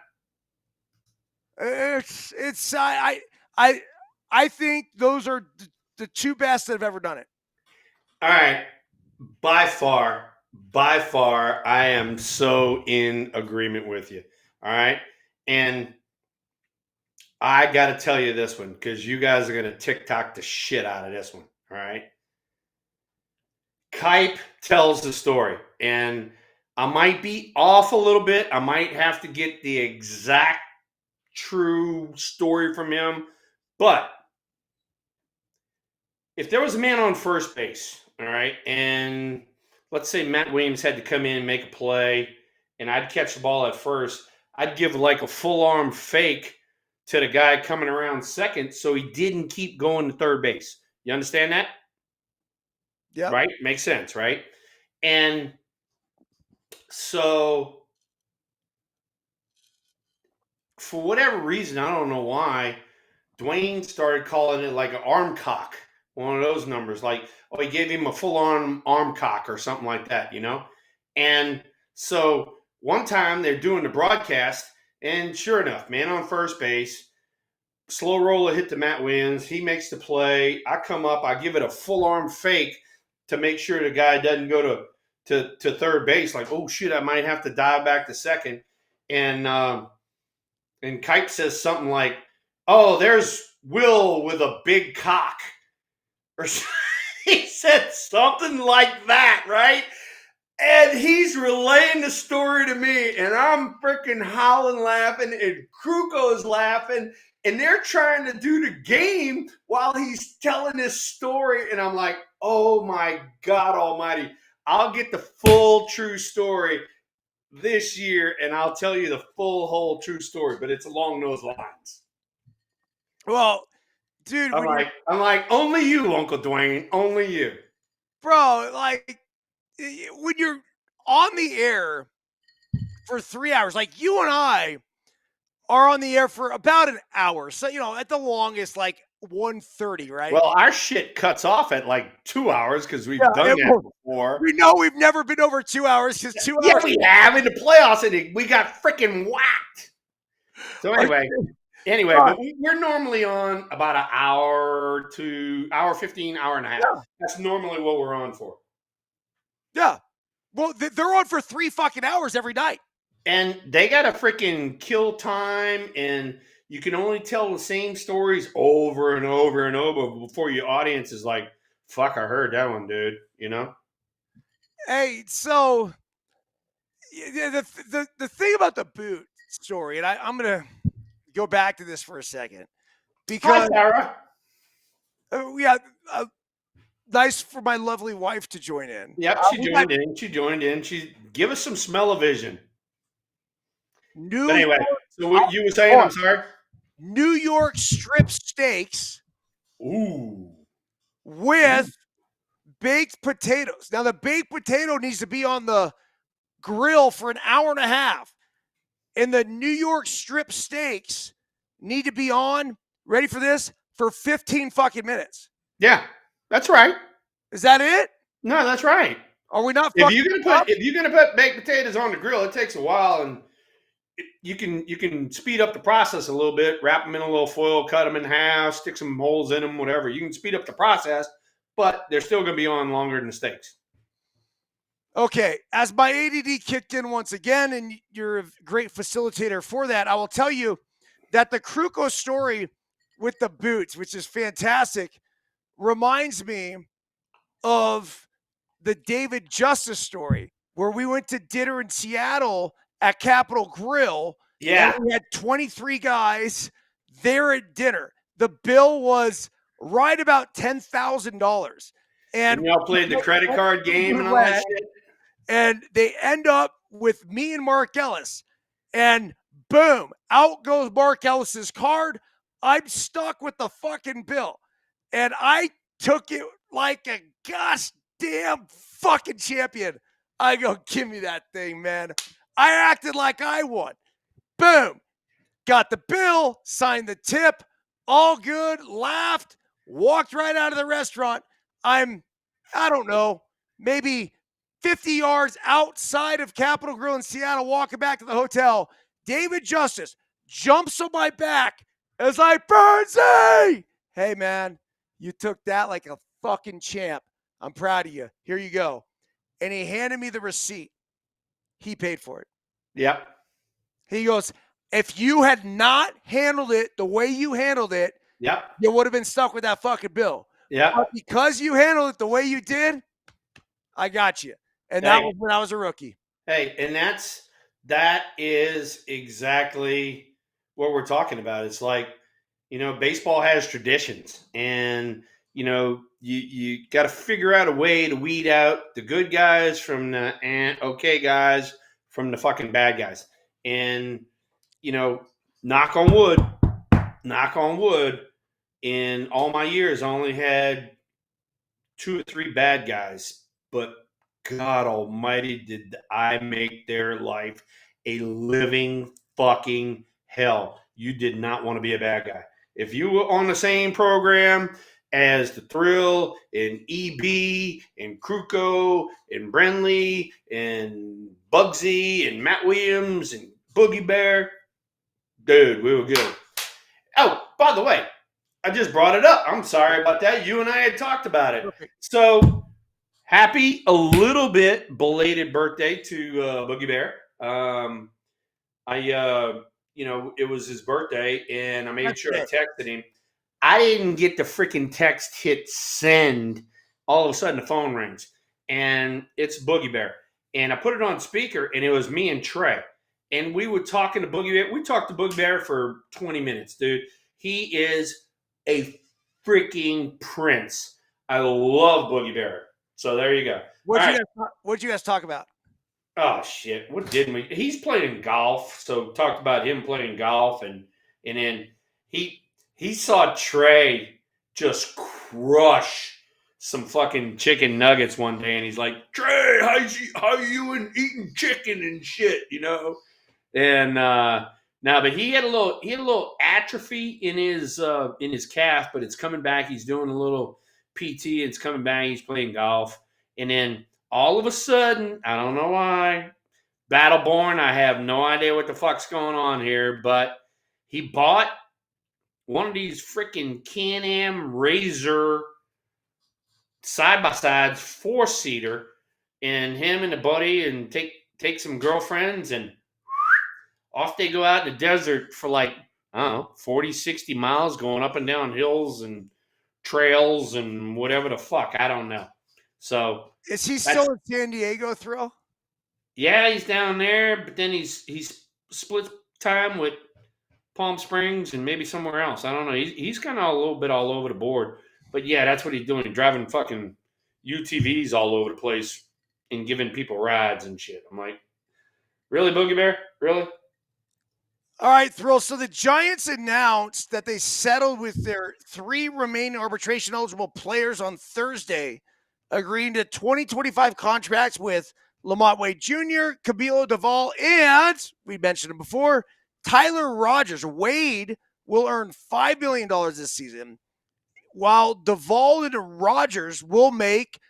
It's I think those are the two best that have ever done it. All right. By far, I am so in agreement with you. All right. And I got to tell you this one because you guys are going to TikTok the shit out of this one. All right. Kipe tells the story, and I might be off a little bit. I might have to get the exact true story from him. But if there was a man on first base, all right, and let's say Matt Williams had to come in and make a play, and I'd catch the ball at first, I'd give like a full arm fake to the guy coming around second so he didn't keep going to third base. You understand that? Yeah. Right? Makes sense, right? And so, for whatever reason, I don't know why, Dwayne started calling it like an arm cock, one of those numbers. Like, oh, he gave him a full arm cock or something like that, you know? And so one time they're doing the broadcast, and sure enough, man on first base, slow roller hit to Matt Williams. He makes the play. I come up, I give it a full arm fake to make sure the guy doesn't go to third base. Like, oh shit, I might have to dive back to second. And Kipe says something like, "Oh, there's Will with a big cock," or he said something like that, right? And he's relaying the story to me, and I'm freaking howling laughing, and Kruko's laughing, and they're trying to do the game while he's telling this story, and I'm like, oh my God almighty, I'll get the full true story this year, and I'll tell you the full whole true story, but it's along those lines. Well, dude, I'm like, only you, Uncle Dwayne, only you, bro, like when you're on the air for 3 hours, like you and I are on the air for about an hour. So, you know, at the longest, like 1:30, right? Well, our shit cuts off at like 2 hours because we've done that before. We know we've never been over 2 hours because 2 Yeah, hours. we have in the playoffs, and we got freaking whacked. So anyway, but we're normally on about an hour to hour 15, hour and a half. Yeah. That's normally what we're on for. Yeah. Well, they're on for 3 fucking hours every night. And they got a freaking kill time, and you can only tell the same stories over and over and over before your audience is like, fuck, I heard that one, dude, you know? Hey, so the thing about the boot story, and I'm going to go back to this for a second because Hi, Sarah. yeah, nice for my lovely wife to join in. Yep, she joined in. She give us some smell-o-vision. But anyway, so what you were saying, I'm sorry? New York strip steaks Ooh. with baked potatoes. Now, the baked potato needs to be on the grill for an hour and a half. And the New York strip steaks need to be on, ready for this, for 15 fucking minutes. Yeah, that's right. Is that it? No, that's right. Are we not If you're gonna put baked potatoes on the grill, it takes a while, and you can speed up the process a little bit. Wrap them in a little foil, cut them in half, stick some holes in them, whatever. You can speed up the process, but they're still gonna be on longer than the steaks. Okay, as my ADD kicked in once again, and you're a great facilitator for that, I will tell you that the Kruko story with the boots, which is fantastic, reminds me of the David Justice story where we went to dinner in Seattle at Capitol Grill. Yeah. And we had 23 guys there at dinner. The bill was right about $10,000. And y'all played the credit card game and all that shit. And they end up with me and Mark Ellis. And boom, out goes Mark Ellis's card. I'm stuck with the fucking bill. And I took it like a gosh damn fucking champion. I go, give me that thing, man. I acted like I won. Boom. Got the bill, signed the tip, all good, laughed, walked right out of the restaurant. I don't know, maybe 50 yards outside of Capitol Grill in Seattle, walking back to the hotel. David Justice jumps on my back as I, Byrnesy! Hey, man, you took that like a fucking champ. I'm proud of you. Here you go. And he handed me the receipt. He paid for it. Yep. He goes, if you had not handled it the way you handled it, Yep. you would have been stuck with that fucking bill. Yep. But because you handled it the way you did, I got you. And that was when I was a rookie. Hey, and that is exactly what we're talking about. It's like, baseball has traditions, and you got to figure out a way to weed out the good guys from the okay guys from the fucking bad guys. And knock on wood, in all my years, I only had 2 or 3 bad guys, but God almighty, did I make their life a living fucking hell. You did not want to be a bad guy. If you were on the same program as the Thrill and EB and Kruko and Brenly and Bugsy and Matt Williams and Boogie Bear, dude, we were good. Oh, by the way, I just brought it up. I'm sorry about that. You and I had talked about it. Perfect. So happy a little bit belated birthday to Boogie Bear. It was his birthday, and I made sure I texted him. I didn't get the freaking text hit send. All of a sudden, the phone rings, and it's Boogie Bear. And I put it on speaker, and it was me and Trey. And we were talking to Boogie Bear. We talked to Boogie Bear for 20 minutes, dude. He is a freaking prince. I love Boogie Bear. So there you go. What'd you guys talk about? Oh shit! What didn't we? He's playing golf, so talked about him playing golf, and then he saw Trey just crush some fucking chicken nuggets one day, and he's like, Trey, how you and eating chicken and shit, And but he had a little atrophy in his calf, but it's coming back. He's doing a little PT. It's coming back. He's playing golf, and then all of a sudden, I don't know why, Battleborn, I have no idea what the fuck's going on here, but he bought one of these freaking Can-Am Razor side-by-sides, 4-seater, and him and a buddy and take some girlfriends, and off they go out in the desert for like, I don't know, 40, 60 miles going up and down hills and trails and whatever the fuck. I don't know. So is he still in San Diego, Thrill? Yeah, he's down there, but then he's split time with Palm Springs and maybe somewhere else. I don't know. He's kind of a little bit all over the board. But yeah, that's what he's doing. He's driving fucking UTVs all over the place and giving people rides and shit. I'm like, really, Boogie Bear? Really? All right, Thrill. So the Giants announced that they settled with their 3 remaining arbitration eligible players on Thursday, agreeing to 2025 contracts with Lamont Wade Jr., Cabilo Duvall, and we mentioned him before, Tyler Rogers. Wade will earn $5 million this season, while Duvall and Rogers will make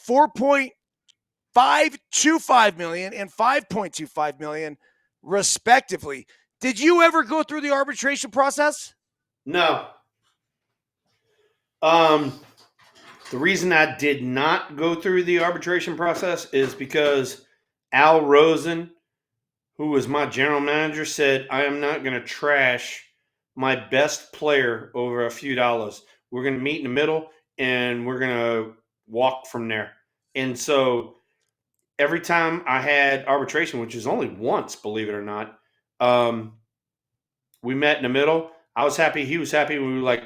$4.525 million and $5.25 million, respectively. Did you ever go through the arbitration process? No. The reason I did not go through the arbitration process is because Al Rosen, who was my general manager, said, I am not going to trash my best player over a few dollars. We're going to meet in the middle, and we're going to walk from there. And so every time I had arbitration, which is only once, believe it or not, we met in the middle. I was happy. He was happy. We were like,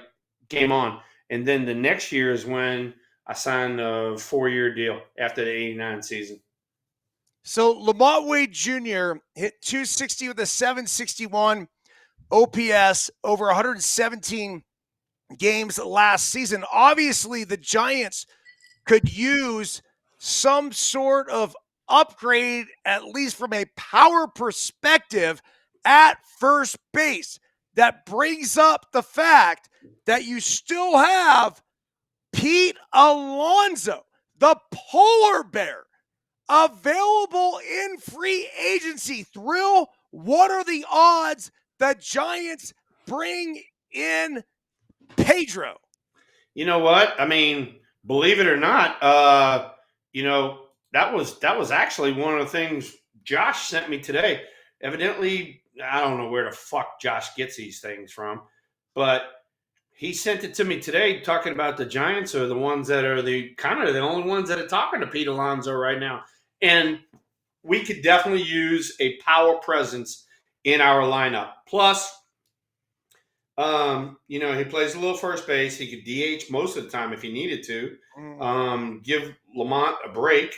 game on. And then the next year is when I signed a 4-year deal after the 89 season. So Lamont Wade Jr. hit 260 with a 761 OPS over 117 games last season. Obviously, the Giants could use some sort of upgrade, at least from a power perspective, at first base. That brings up the fact that you still have Pete Alonso, the polar bear, available in free agency. Thrill, what are the odds the Giants bring in Pedro? You know what? I mean, believe it or not, that was actually one of the things Josh sent me today. Evidently, I don't know where the fuck Josh gets these things from, but he sent it to me today talking about the Giants are the ones that are the kind of the only ones that are talking to Pete Alonso right now. And we could definitely use a power presence in our lineup. Plus, he plays a little first base. He could DH most of the time if he needed to. Give Lamont a break.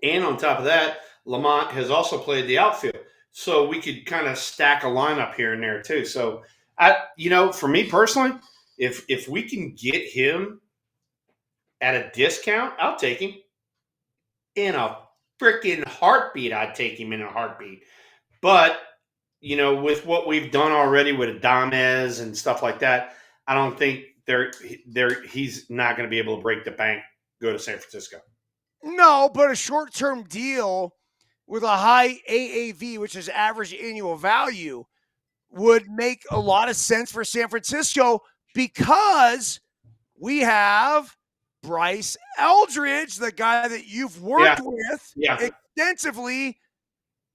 And on top of that, Lamont has also played the outfield. So we could kind of stack a lineup here and there too. So for me personally, if we can get him at a discount, I'll take him. In a freaking heartbeat, I'd take him in a heartbeat. But with what we've done already with Adames and stuff like that, I don't think he's not going to be able to break the bank, go to San Francisco. No, but a short-term deal with a high AAV, which is average annual value, would make a lot of sense for San Francisco because we have Bryce Eldridge, the guy that you've worked with extensively,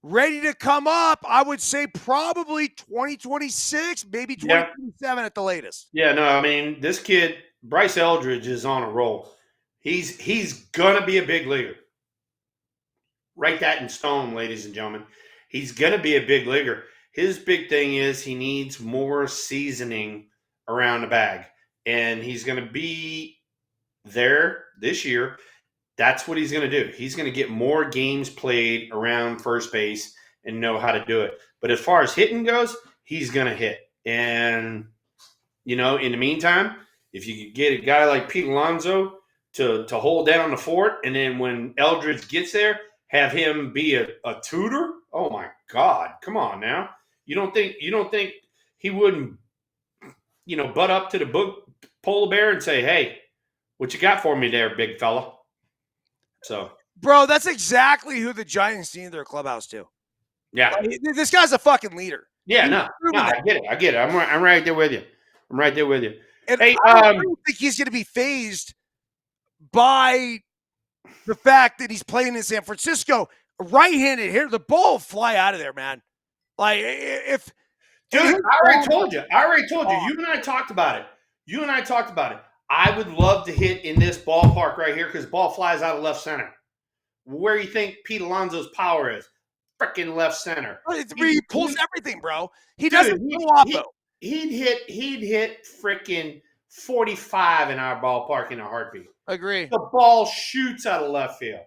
ready to come up. I would say probably 2026, maybe 2027 at the latest. Yeah, no, I mean, this kid, Bryce Eldridge, is on a roll. He's going to be a big leaguer. Write that in stone, ladies and gentlemen. He's going to be a big leaguer. His big thing is he needs more seasoning around the bag. And he's going to be there this year. That's what he's going to do. He's going to get more games played around first base and know how to do it. But as far as hitting goes, he's going to hit. And, in the meantime, if you could get a guy like Pete Alonso to hold down the fort, and then when Eldridge gets there, have him be a tutor? Oh, my God. Come on now. You don't think he wouldn't, butt up to the polar bear and say, hey, what you got for me there, big fella? So, bro, that's exactly who the Giants need in their clubhouse too. Yeah, this guy's a fucking leader. Yeah, no, I get it. I'm right there with you. And hey, I don't think he's going to be phased by the fact that he's playing in San Francisco. Right-handed here, the ball will fly out of there, man. Like if, dude, I already told you. You and I talked about it. I would love to hit in this ballpark right here because the ball flies out of left center. Where do you think Pete Alonso's power is? Freaking left center. He pulls everything, bro. He doesn't pull off though. He'd hit freaking 45 in our ballpark in a heartbeat. Agree. The ball shoots out of left field.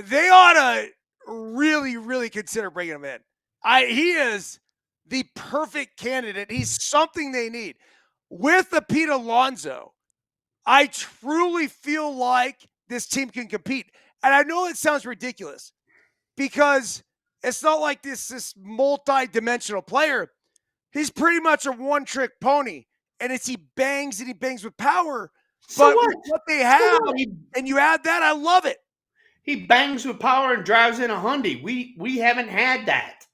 They ought to really, really consider bringing him in. He is the perfect candidate. He's something they need. With the Pete Alonso, I truly feel like this team can compete. And I know it sounds ridiculous because it's not like this multi-dimensional player. He's pretty much a one-trick pony. And he bangs with power. So but what they have, and you add that, I love it. He bangs with power and drives in a Hyundai. We haven't had that.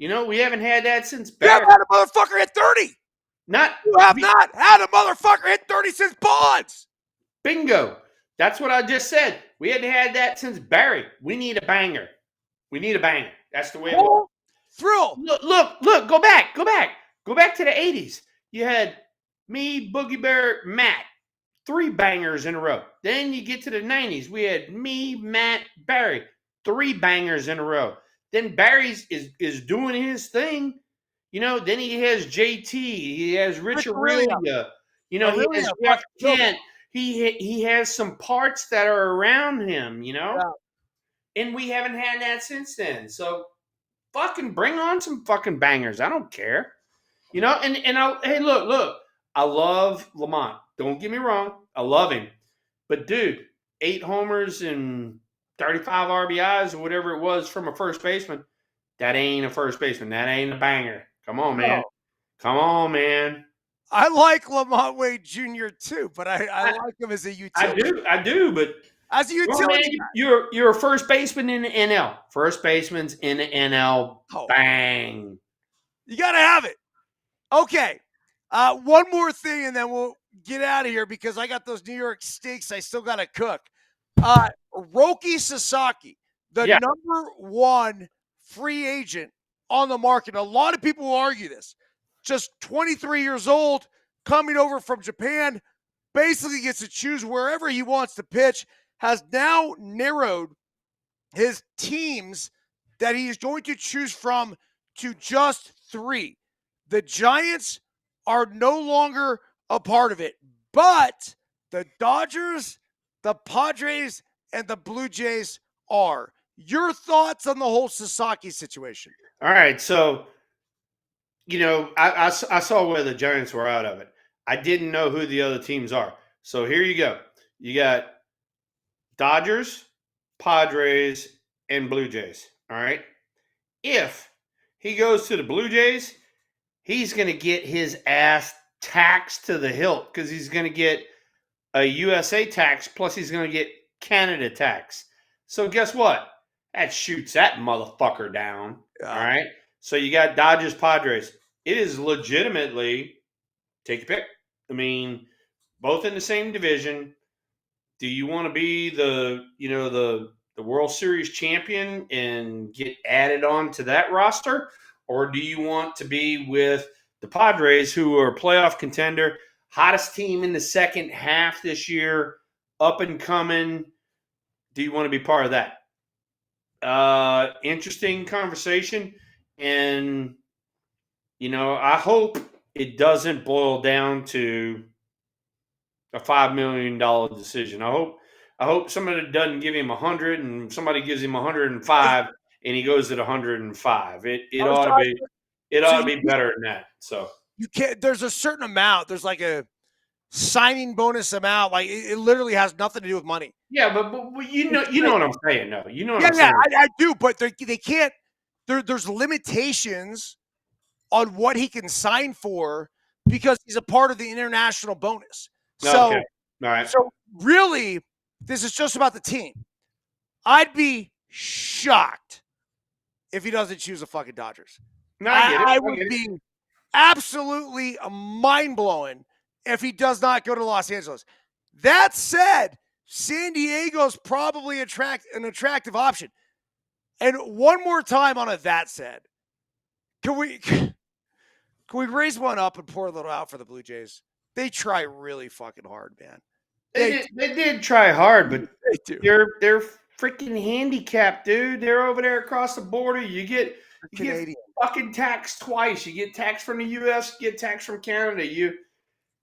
We haven't had that since Barry. You haven't had a motherfucker hit 30. You have not had a motherfucker hit 30 since Bonds. Bingo. That's what I just said. We hadn't had that since Barry. We need a banger. That's the way it was. Thrill. Look. Go back. Go back to the 80s. You had me, Boogie Bear, Matt. 3 bangers in a row. Then you get to the 90s. We had me, Matt, Barry. 3 bangers in a row. Then Barry's is doing his thing. Then he has JT. He has Rich Aurelia. He has Jeff Kent. He has some parts that are around him, Yeah. And we haven't had that since then. So fucking bring on some fucking bangers. I don't care. Hey, look. I love Lamont. Don't get me wrong. I love him. But, dude, 8 homers and 35 RBIs or whatever it was from a first baseman. That ain't a first baseman. That ain't a banger. Come on, man. No. Come on, man. I like Lamont Wade Jr. too, but I like him as a utility. I do, but As a come on, man, utility, you're a first baseman in the NL. First baseman's in the NL. oh, Bang. you got to have it. Okay. One more thing, and then we'll get out of here because I got those New York steaks I still got to cook. Roki Sasaki, the Yeah. number one free agent on the market. A lot of people will argue this. Just 23 years old, coming over from Japan, basically gets to choose wherever he wants to pitch, has now narrowed his teams that he is going to choose from to just 3. The Giants are no longer a part of it, but the Dodgers, the Padres, and the Blue Jays are. Your thoughts on the whole Sasaki situation? All right. So, I saw where the Giants were out of it. I didn't know who the other teams are. So here you go. You got Dodgers, Padres, and Blue Jays. All right. If he goes to the Blue Jays, he's going to get his ass taxed to the hilt because he's going to get a USA tax plus he's going to get Canada tax. So guess what? That shoots that motherfucker down. All right. So you got Dodgers, Padres. It is legitimately take your pick. I mean, both in the same division. Do you want to be the World Series champion and get added on to that roster? Or do you want to be with the Padres, who are a playoff contender, hottest team in the second half this year, up and coming? Do you want to be part of that? Interesting conversation. And, I hope it doesn't boil down to a $5 million decision. I hope somebody doesn't give him 100 and somebody gives him 105 and he goes at 105. It ought to be better than that. So you can't. There's a certain amount. There's like a signing bonus amount. Like it literally has nothing to do with money. yeah, but you know what I'm saying. No, you know what Yeah, I'm saying. I do. But they can't. There's limitations on what he can sign for because he's a part of the international bonus. So, Okay. All right. So really, this is just about the team. I'd be shocked if he doesn't choose the fucking Dodgers. No, I get it. I would be absolutely mind blowing if he does not go to Los Angeles. That said, San Diego's probably an attractive option. And one more time on a that said, can we raise one up and pour a little out for the Blue Jays? They try really fucking hard, man. They did try hard, but they do. They're freaking handicapped, dude. They're over there across the border. You get fucking taxed twice. You get taxed from the U.S., you get taxed from Canada.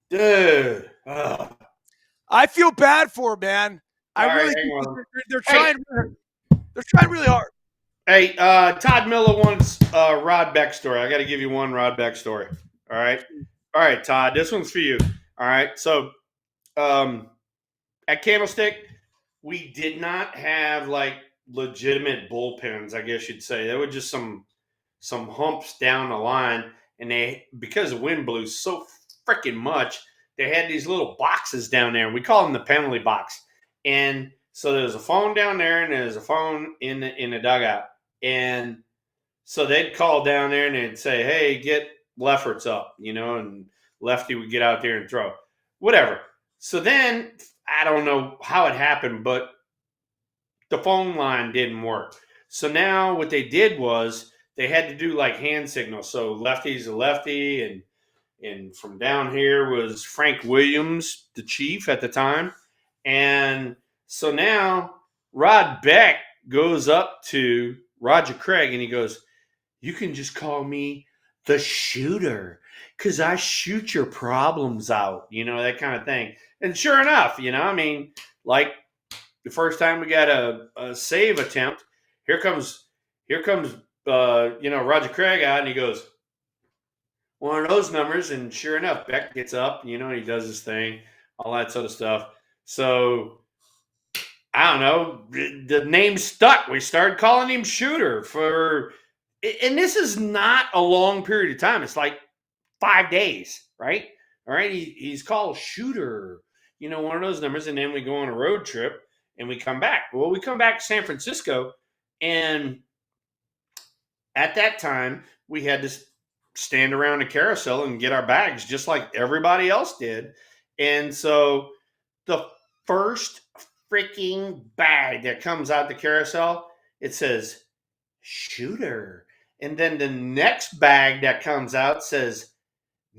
Dude. I feel bad for him, man. They're trying. They're trying really hard. Hey, Todd Miller wants Rod Beck story. I got to give you one Rod Beck story. All right, Todd. This one's for you. All right. So, at Candlestick, we did not have like legitimate bullpens, I guess you'd say. There were just some humps down the line, and because the wind blew so freaking much, they had these little boxes down there. We call them the penalty box. And so there's a phone down there, and there's a phone in the dugout. And so they'd call down there and they'd say, "Hey, get Lefferts up," and Lefty would get out there and throw. Whatever. So then I don't know how it happened, but the phone line didn't work. So now what they did was they had to do like hand signals. So lefty's a lefty, and from down here was Frank Williams, the chief at the time. And so now Rod Beck goes up to Roger Craig and he goes, "You can just call me the shooter because I shoot your problems out," that kind of thing. And sure enough, like the first time we got a save attempt, here comes Roger Craig out and he goes, "One of those numbers," and sure enough, Beck gets up, and he does his thing, all that sort of stuff. So I don't know, the name stuck. We started calling him Shooter and this is not a long period of time. It's like 5 days, right? All right, he's called Shooter, one of those numbers, and then we go on a road trip and we come back. Well, we come back to San Francisco, and at that time we had to stand around the carousel and get our bags just like everybody else did. And so the first freaking bag that comes out the carousel, it says Shooter. And then the next bag that comes out says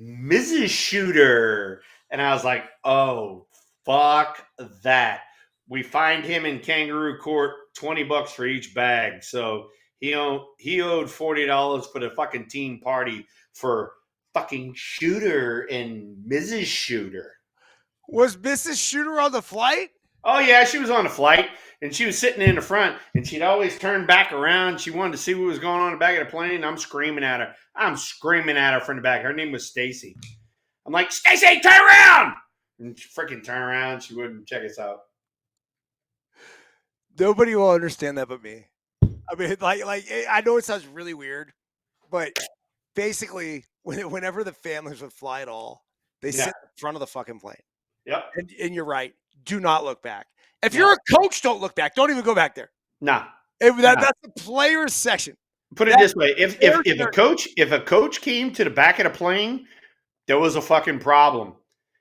Mrs. Shooter. And I was like, oh, fuck that. We fined him in kangaroo court $20 for each bag. So he owed $40 for the fucking team party for fucking Shooter and Mrs. Shooter. Was Mrs. Shooter on the flight? Oh yeah, she was on the flight, and she was sitting in the front, and she'd always turn back around. She wanted to see what was going on in the back of the plane. I'm screaming at her from the back. Her name was Stacy. I'm like, Stacy, turn around! And she freaking turned around. She wouldn't check us out. Nobody will understand that but me. I mean, like I know it sounds really weird, but basically, whenever the families would fly at all, they sit in front of the fucking plane. Yep. And you're right. Do not look back. If you're a coach, don't look back. Don't even go back there. Nah. That's the players section. Put it this way: if a coach came to the back of the plane, there was a fucking problem.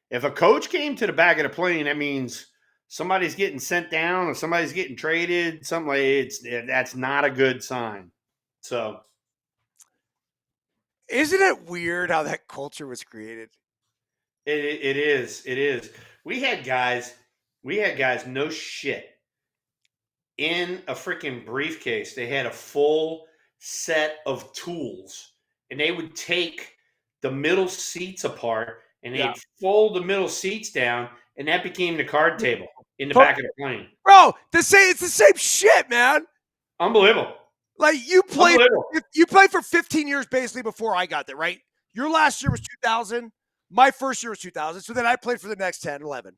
If a coach came to the back of the plane, that means somebody's getting sent down or somebody's getting traded. Something like that's not a good sign. So, isn't it weird how that culture was created? It is. We had guys, no shit, in a freaking briefcase. They had a full set of tools, and they would take the middle seats apart and they'd fold the middle seats down, and that became the card table in the back of the plane. Bro, it's the same shit, man. Unbelievable. Like you played for 15 years basically before I got there, right? Your last year was 2000. My first year was 2000. So then I played for the next 10, 11.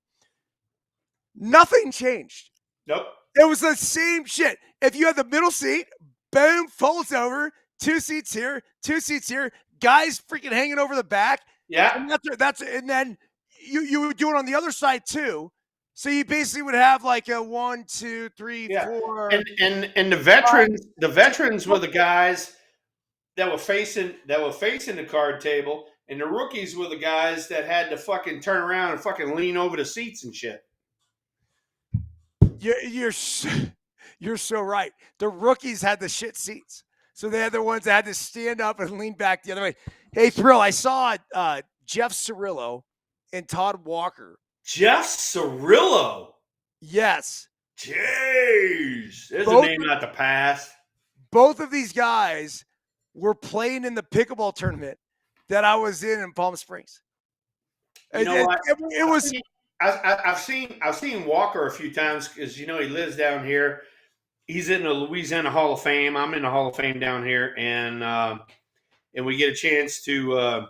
Nothing changed. Nope. It was the same shit. If you had the middle seat, boom, folds over, 2 seats here, 2 seats here, guys freaking hanging over the back. Yeah. And then you would do it on the other side too. So you basically would have like a 1, 2, 3, 4. And the veterans were the guys that were facing the card table, and the rookies were the guys that had to fucking turn around and fucking lean over the seats and shit. You're so right. The rookies had the shit seats. So they had the ones that had to stand up and lean back the other way. Hey, Thrill, I saw Jeff Cirillo and Todd Walker. Jeff Cirillo? Yes. Jeez. There's a name not to pass. Both of these guys were playing in the pickleball tournament that I was in Palm Springs. You know what? It was... I've seen Walker a few times because he lives down here. He's in the Louisiana Hall of Fame. I'm in the Hall of Fame down here, and we get a chance to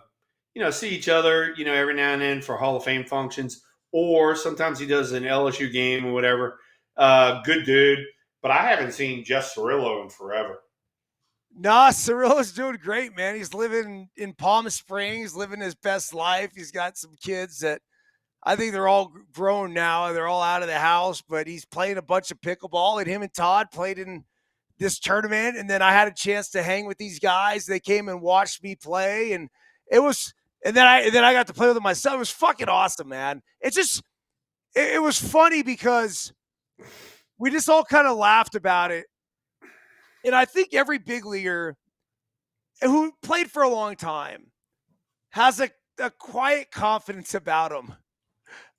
see each other every now and then for Hall of Fame functions, or sometimes he does an LSU game or whatever. Good dude, but I haven't seen Jeff Cirillo in forever. Nah, Cirillo's doing great, man. He's living in Palm Springs, living his best life. He's got some kids that I think they're all grown now. They're all out of the house, but he's playing a bunch of pickleball, and him and Todd played in this tournament. And then I had a chance to hang with these guys. They came and watched me play, and it was, and then I got to play with them myself. It was fucking awesome, man. It was funny because we just all kind of laughed about it. And I think every big leaguer who played for a long time has a quiet confidence about him.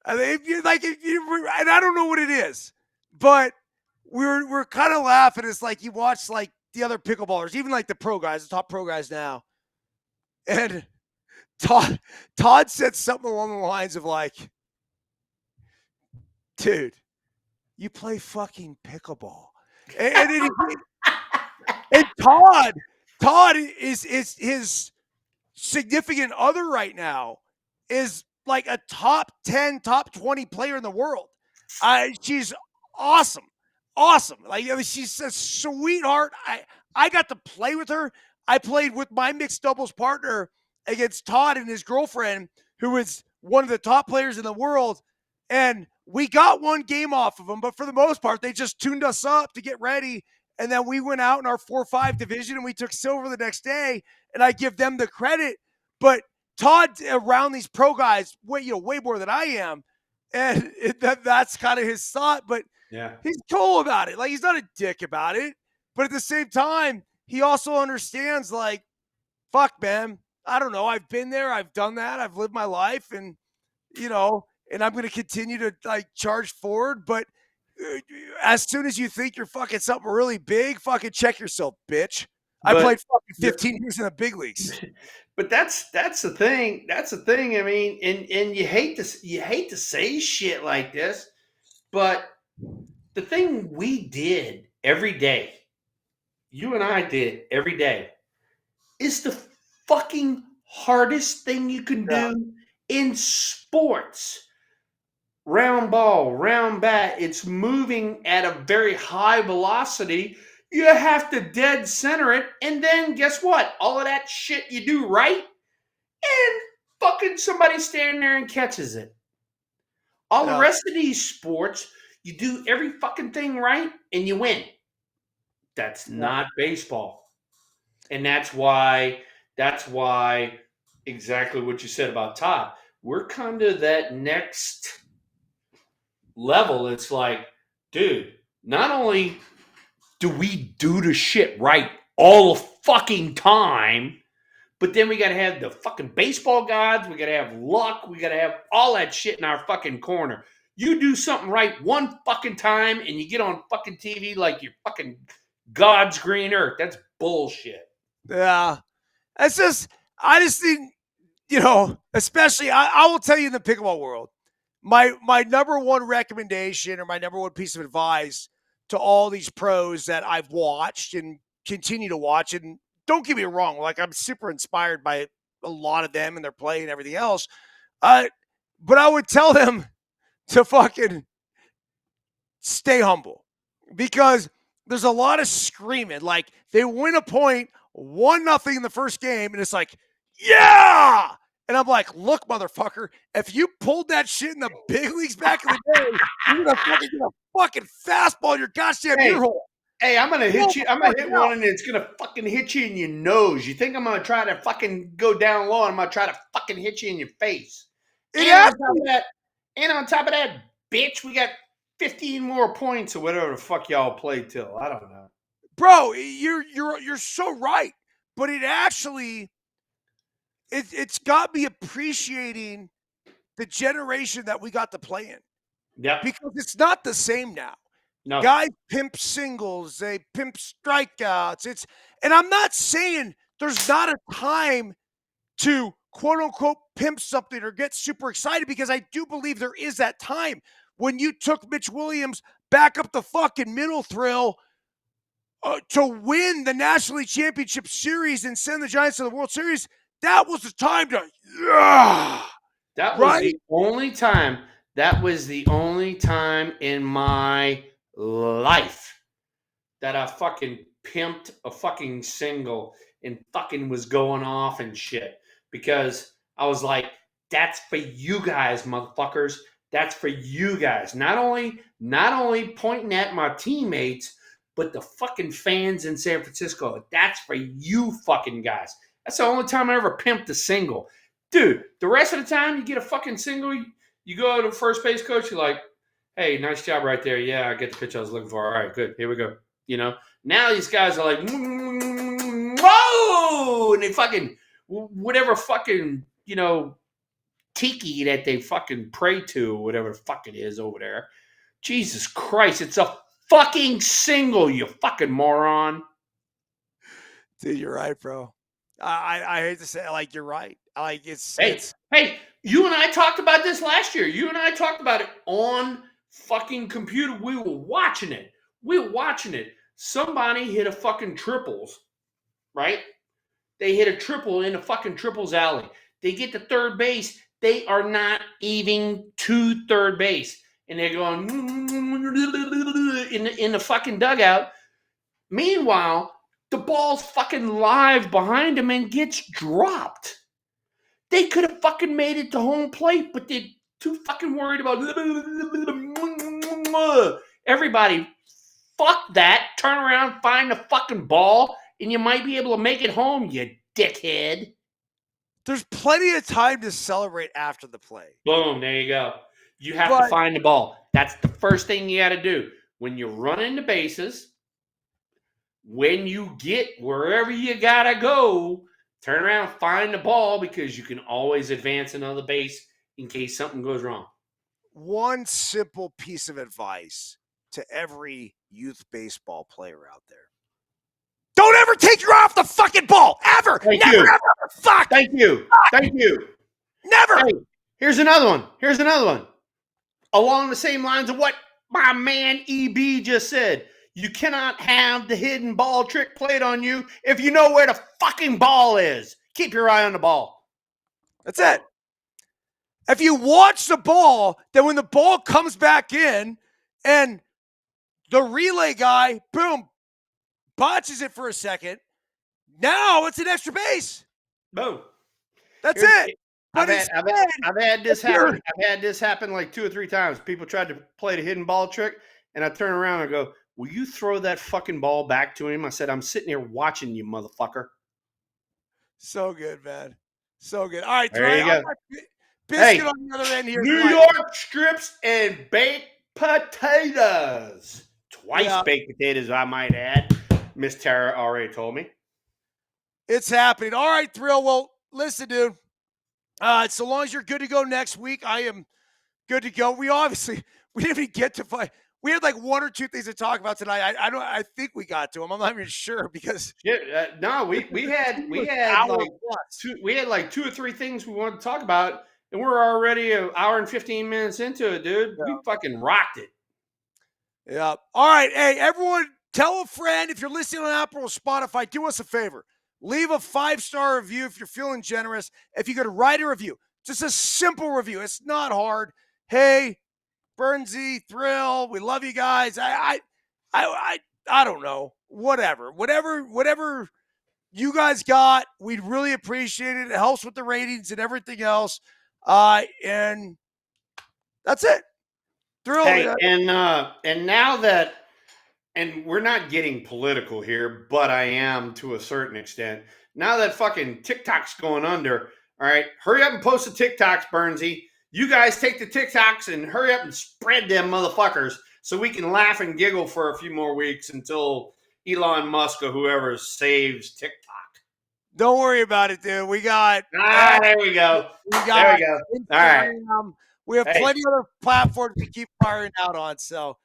I mean, and I don't know what it is, but we're kind of laughing. It's like you watch like the other pickleballers, even like the pro guys, the top pro guys now. And Todd said something along the lines of like, dude, you play fucking pickleball. And Todd is his significant other right now is like a top 10, top 20 player in the world. She's awesome. Like, I mean, she's a sweetheart. I got to play with her. I played with my mixed doubles partner against Todd and his girlfriend, who is one of the top players in the world. And we got one game off of them, but for the most part, they just tuned us up to get ready. And then we went out in our 4-5 division and we took silver the next day. And I give them the credit. But Todd's around these pro guys way more than I am. And that's kind of his thought. But Yeah. he's cool about it. Like, he's not a dick about it. But at the same time, he also understands, like, fuck, man. I don't know. I've been there. I've done that. I've lived my life. And, and I'm going to continue to, like, charge forward. But as soon as you think you're fucking something really big, fucking check yourself, bitch. I played fucking 15 years in the big leagues. But that's the thing. That's the thing. I mean, and you hate to say shit like this, but the thing we did every day, you and I did every day, is the fucking hardest thing you can do in sports. Round ball, round bat, it's moving at a very high velocity. You have to dead center it, and then guess what? All of that shit you do right, and fucking somebody standing there and catches it. All the rest of these sports, you do every fucking thing right, and you win. That's not baseball. And that's why exactly what you said about Todd. We're kind of that next level. It's like, dude, not only do we do the shit right all the fucking time, but then we got to have the fucking baseball gods. We got to have luck. We got to have all that shit in our fucking corner. You do something right one fucking time and you get on fucking TV like you're fucking God's green earth. That's bullshit. Yeah. I just think, especially, I will tell you in the pickleball world, my number one recommendation or my number one piece of advice to all these pros that I've watched and continue to watch, and don't get me wrong, like, I'm super inspired by a lot of them and their play and everything else. But I would tell them to fucking stay humble, because there's a lot of screaming. Like, they win a point, 1-0 in the first game, and it's like, yeah. And I'm like, look, motherfucker, if you pulled that shit in the big leagues back in the day, you're gonna fucking get a fucking fastball in your goddamn ear hole. Hey, I'm gonna hit you. I'm gonna hit one, and it's gonna fucking hit you in your nose. You think I'm gonna try to fucking go down low? I'm gonna try to fucking hit you in your face. And on top of that, bitch, we got 15 more points or whatever the fuck y'all play till. I don't know, bro. You're so right, but it actually it's got me appreciating the generation that we got to play in. Yeah, because it's not the same now. no. Guys pimp singles, they pimp strikeouts. And I'm not saying there's not a time to quote unquote pimp something or get super excited, because I do believe there is that time when you took Mitch Williams back up the fucking middle thrill to win the National League Championship Series and send the Giants to the World Series. That was the time to, That was the only time. That was the only time in my life that I fucking pimped a fucking single and fucking was going off and shit, because I was like, that's for you guys, motherfuckers. That's for you guys. Not only pointing at my teammates, but the fucking fans in San Francisco. That's for you fucking guys. That's the only time I ever pimped a single. Dude, the rest of the time you get a fucking single, you go to the first base coach, you're like, hey, nice job right there. Yeah, I get the pitch I was looking for. All right, good. Here we go. Now these guys are like, whoa! And they fucking, whatever fucking, tiki that they fucking pray to, or whatever the fuck it is over there. Jesus Christ, it's a fucking single, you fucking moron. Dude, you're right, bro. I hate to say it, like, you're right. Like, Hey, you and I talked about this last year. You and I talked about it on fucking computer. We were watching it. Somebody hit a fucking triples, right? They hit a triple in a fucking triples alley. They get to third base. They are not even to third base. and they're going in the fucking dugout. Meanwhile, the ball's fucking live behind him and gets dropped. They could have fucking made it to home plate, but they're too fucking worried about everybody. Fuck that. Turn around, find the fucking ball, and you might be able to make it home, you dickhead. There's plenty of time to celebrate after the play. Boom, there you go. You have to find the ball. That's the first thing you got to do. When you're running the bases, when you get wherever you got to go, turn around, find the ball, because you can always advance another base in case something goes wrong. One simple piece of advice to every youth baseball player out there. Don't ever take your eye off the fucking ball. Ever. Never, ever. Fuck. Thank you. Fuck. Thank you. Never. Hey, here's another one. Along the same lines of what my man EB just said. You cannot have the hidden ball trick played on you if you know where the fucking ball is. Keep your eye on the ball. That's it. If you watch the ball, then when the ball comes back in and the relay guy, boom, botches it for a second, now it's an extra base. Boom. That's it. But I've had this happen. I've had this happen like 2 or 3 times. People tried to play the hidden ball trick, and I turn around and go, "Will you throw that fucking ball back to him?" I said, "I'm sitting here watching you, motherfucker." So good, man. So good. All right, there you go. Biscuit on the other end here. New York strips and baked potatoes. Twice baked potatoes, I might add. Miss Tara already told me. It's happening. All right, Thrill. Well, listen, dude. So long as you're good to go next week, I am good to go. We didn't even get to fight. We had like 1 or 2 things to talk about tonight. I think we got to them. I'm not even sure because we had like 2 or 3 things we wanted to talk about, and we're already an hour and 15 minutes into it, dude. Yeah. We fucking rocked it. Yeah. All right. Hey, everyone, tell a friend. If you're listening on Apple or Spotify, do us a favor. Leave a 5-star review if you're feeling generous. If you could write a review, just a simple review. It's not hard. Hey, Byrnesy, Thrill, we love you guys. I don't know. Whatever you guys got, we'd really appreciate it. It helps with the ratings and everything else. And that's it. Thrill. Hey, and now that, and we're not getting political here, but I am to a certain extent. Now that fucking TikTok's going under, all right, hurry up and post the TikToks, Byrnesy. You guys take the TikToks and hurry up and spread them motherfuckers so we can laugh and giggle for a few more weeks until Elon Musk or whoever saves TikTok. Don't worry about it, dude. We got... there we go. There we go. All right. We have plenty of other platforms to keep firing out on, so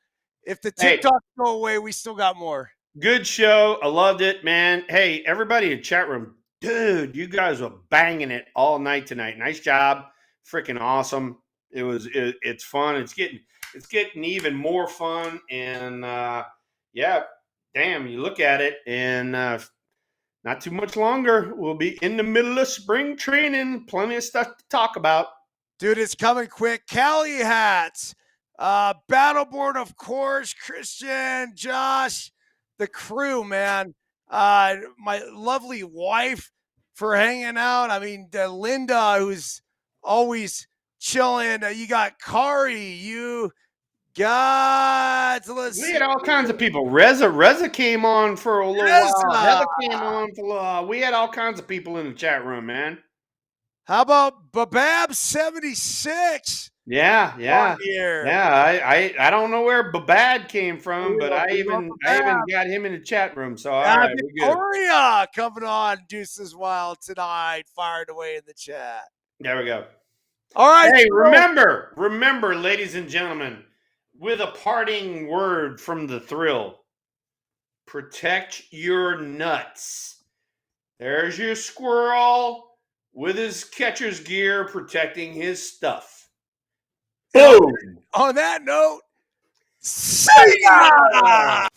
if the TikToks go away, we still got more. Good show. I loved it, man. Hey, everybody in chat room, dude, you guys were banging it all night tonight. Nice job. Freaking awesome. It's fun. It's getting even more fun. And damn, you look at it and not too much longer. We'll be in the middle of spring training. Plenty of stuff to talk about. Dude, it's coming quick. Cali hats. Battleborn, of course. Christian, Josh, the crew, man. My lovely wife for hanging out. I mean, Linda, who's always chilling. You got Kari. You got, we had all kinds of people. Reza came on for a little while. Heather came on for a little while. We had all kinds of people in the chat room, man. How about Babab76? Yeah. I don't know where Babad came from, but I even got him in the chat room. So all right, we're good. Victoria coming on Deuces Wild tonight, fired away in the chat. There we go. All right. Hey, remember, ladies and gentlemen, with a parting word from the Thrill, protect your nuts. There's your squirrel with his catcher's gear protecting his stuff. Boom. On that note, see ya!